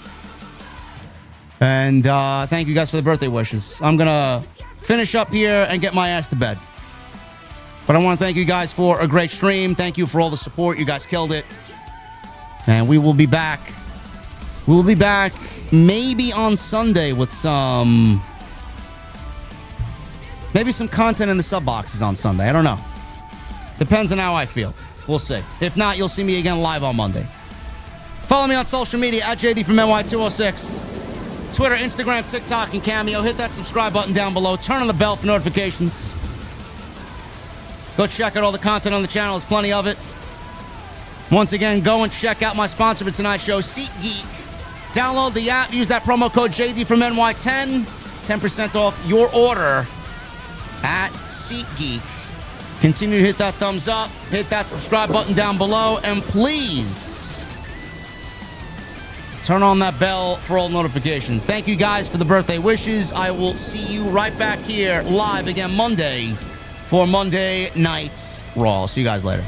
And thank you guys for the birthday wishes. I'm going to finish up here and get my ass to bed. But I want to thank you guys for a great stream. Thank you for all the support. You guys killed it. And we will be back. We will be back maybe on Sunday with some... maybe some content in the sub boxes on Sunday. I don't know. Depends on how I feel. We'll see. If not, you'll see me again live on Monday. Follow me on social media at JD from NY206. Twitter, Instagram, TikTok, and Cameo. Hit that subscribe button down below. Turn on the bell for notifications. Go check out all the content on the channel. There's plenty of it. Once again, go and check out my sponsor for tonight's show, SeatGeek. Download the app. Use that promo code JD from NY10. 10% off your order at SeatGeek. Continue to hit that thumbs up. Hit that subscribe button down below. And please turn on that bell for all notifications. Thank you guys for the birthday wishes. I will see you right back here live again Monday for Monday Night's Raw. See you guys later.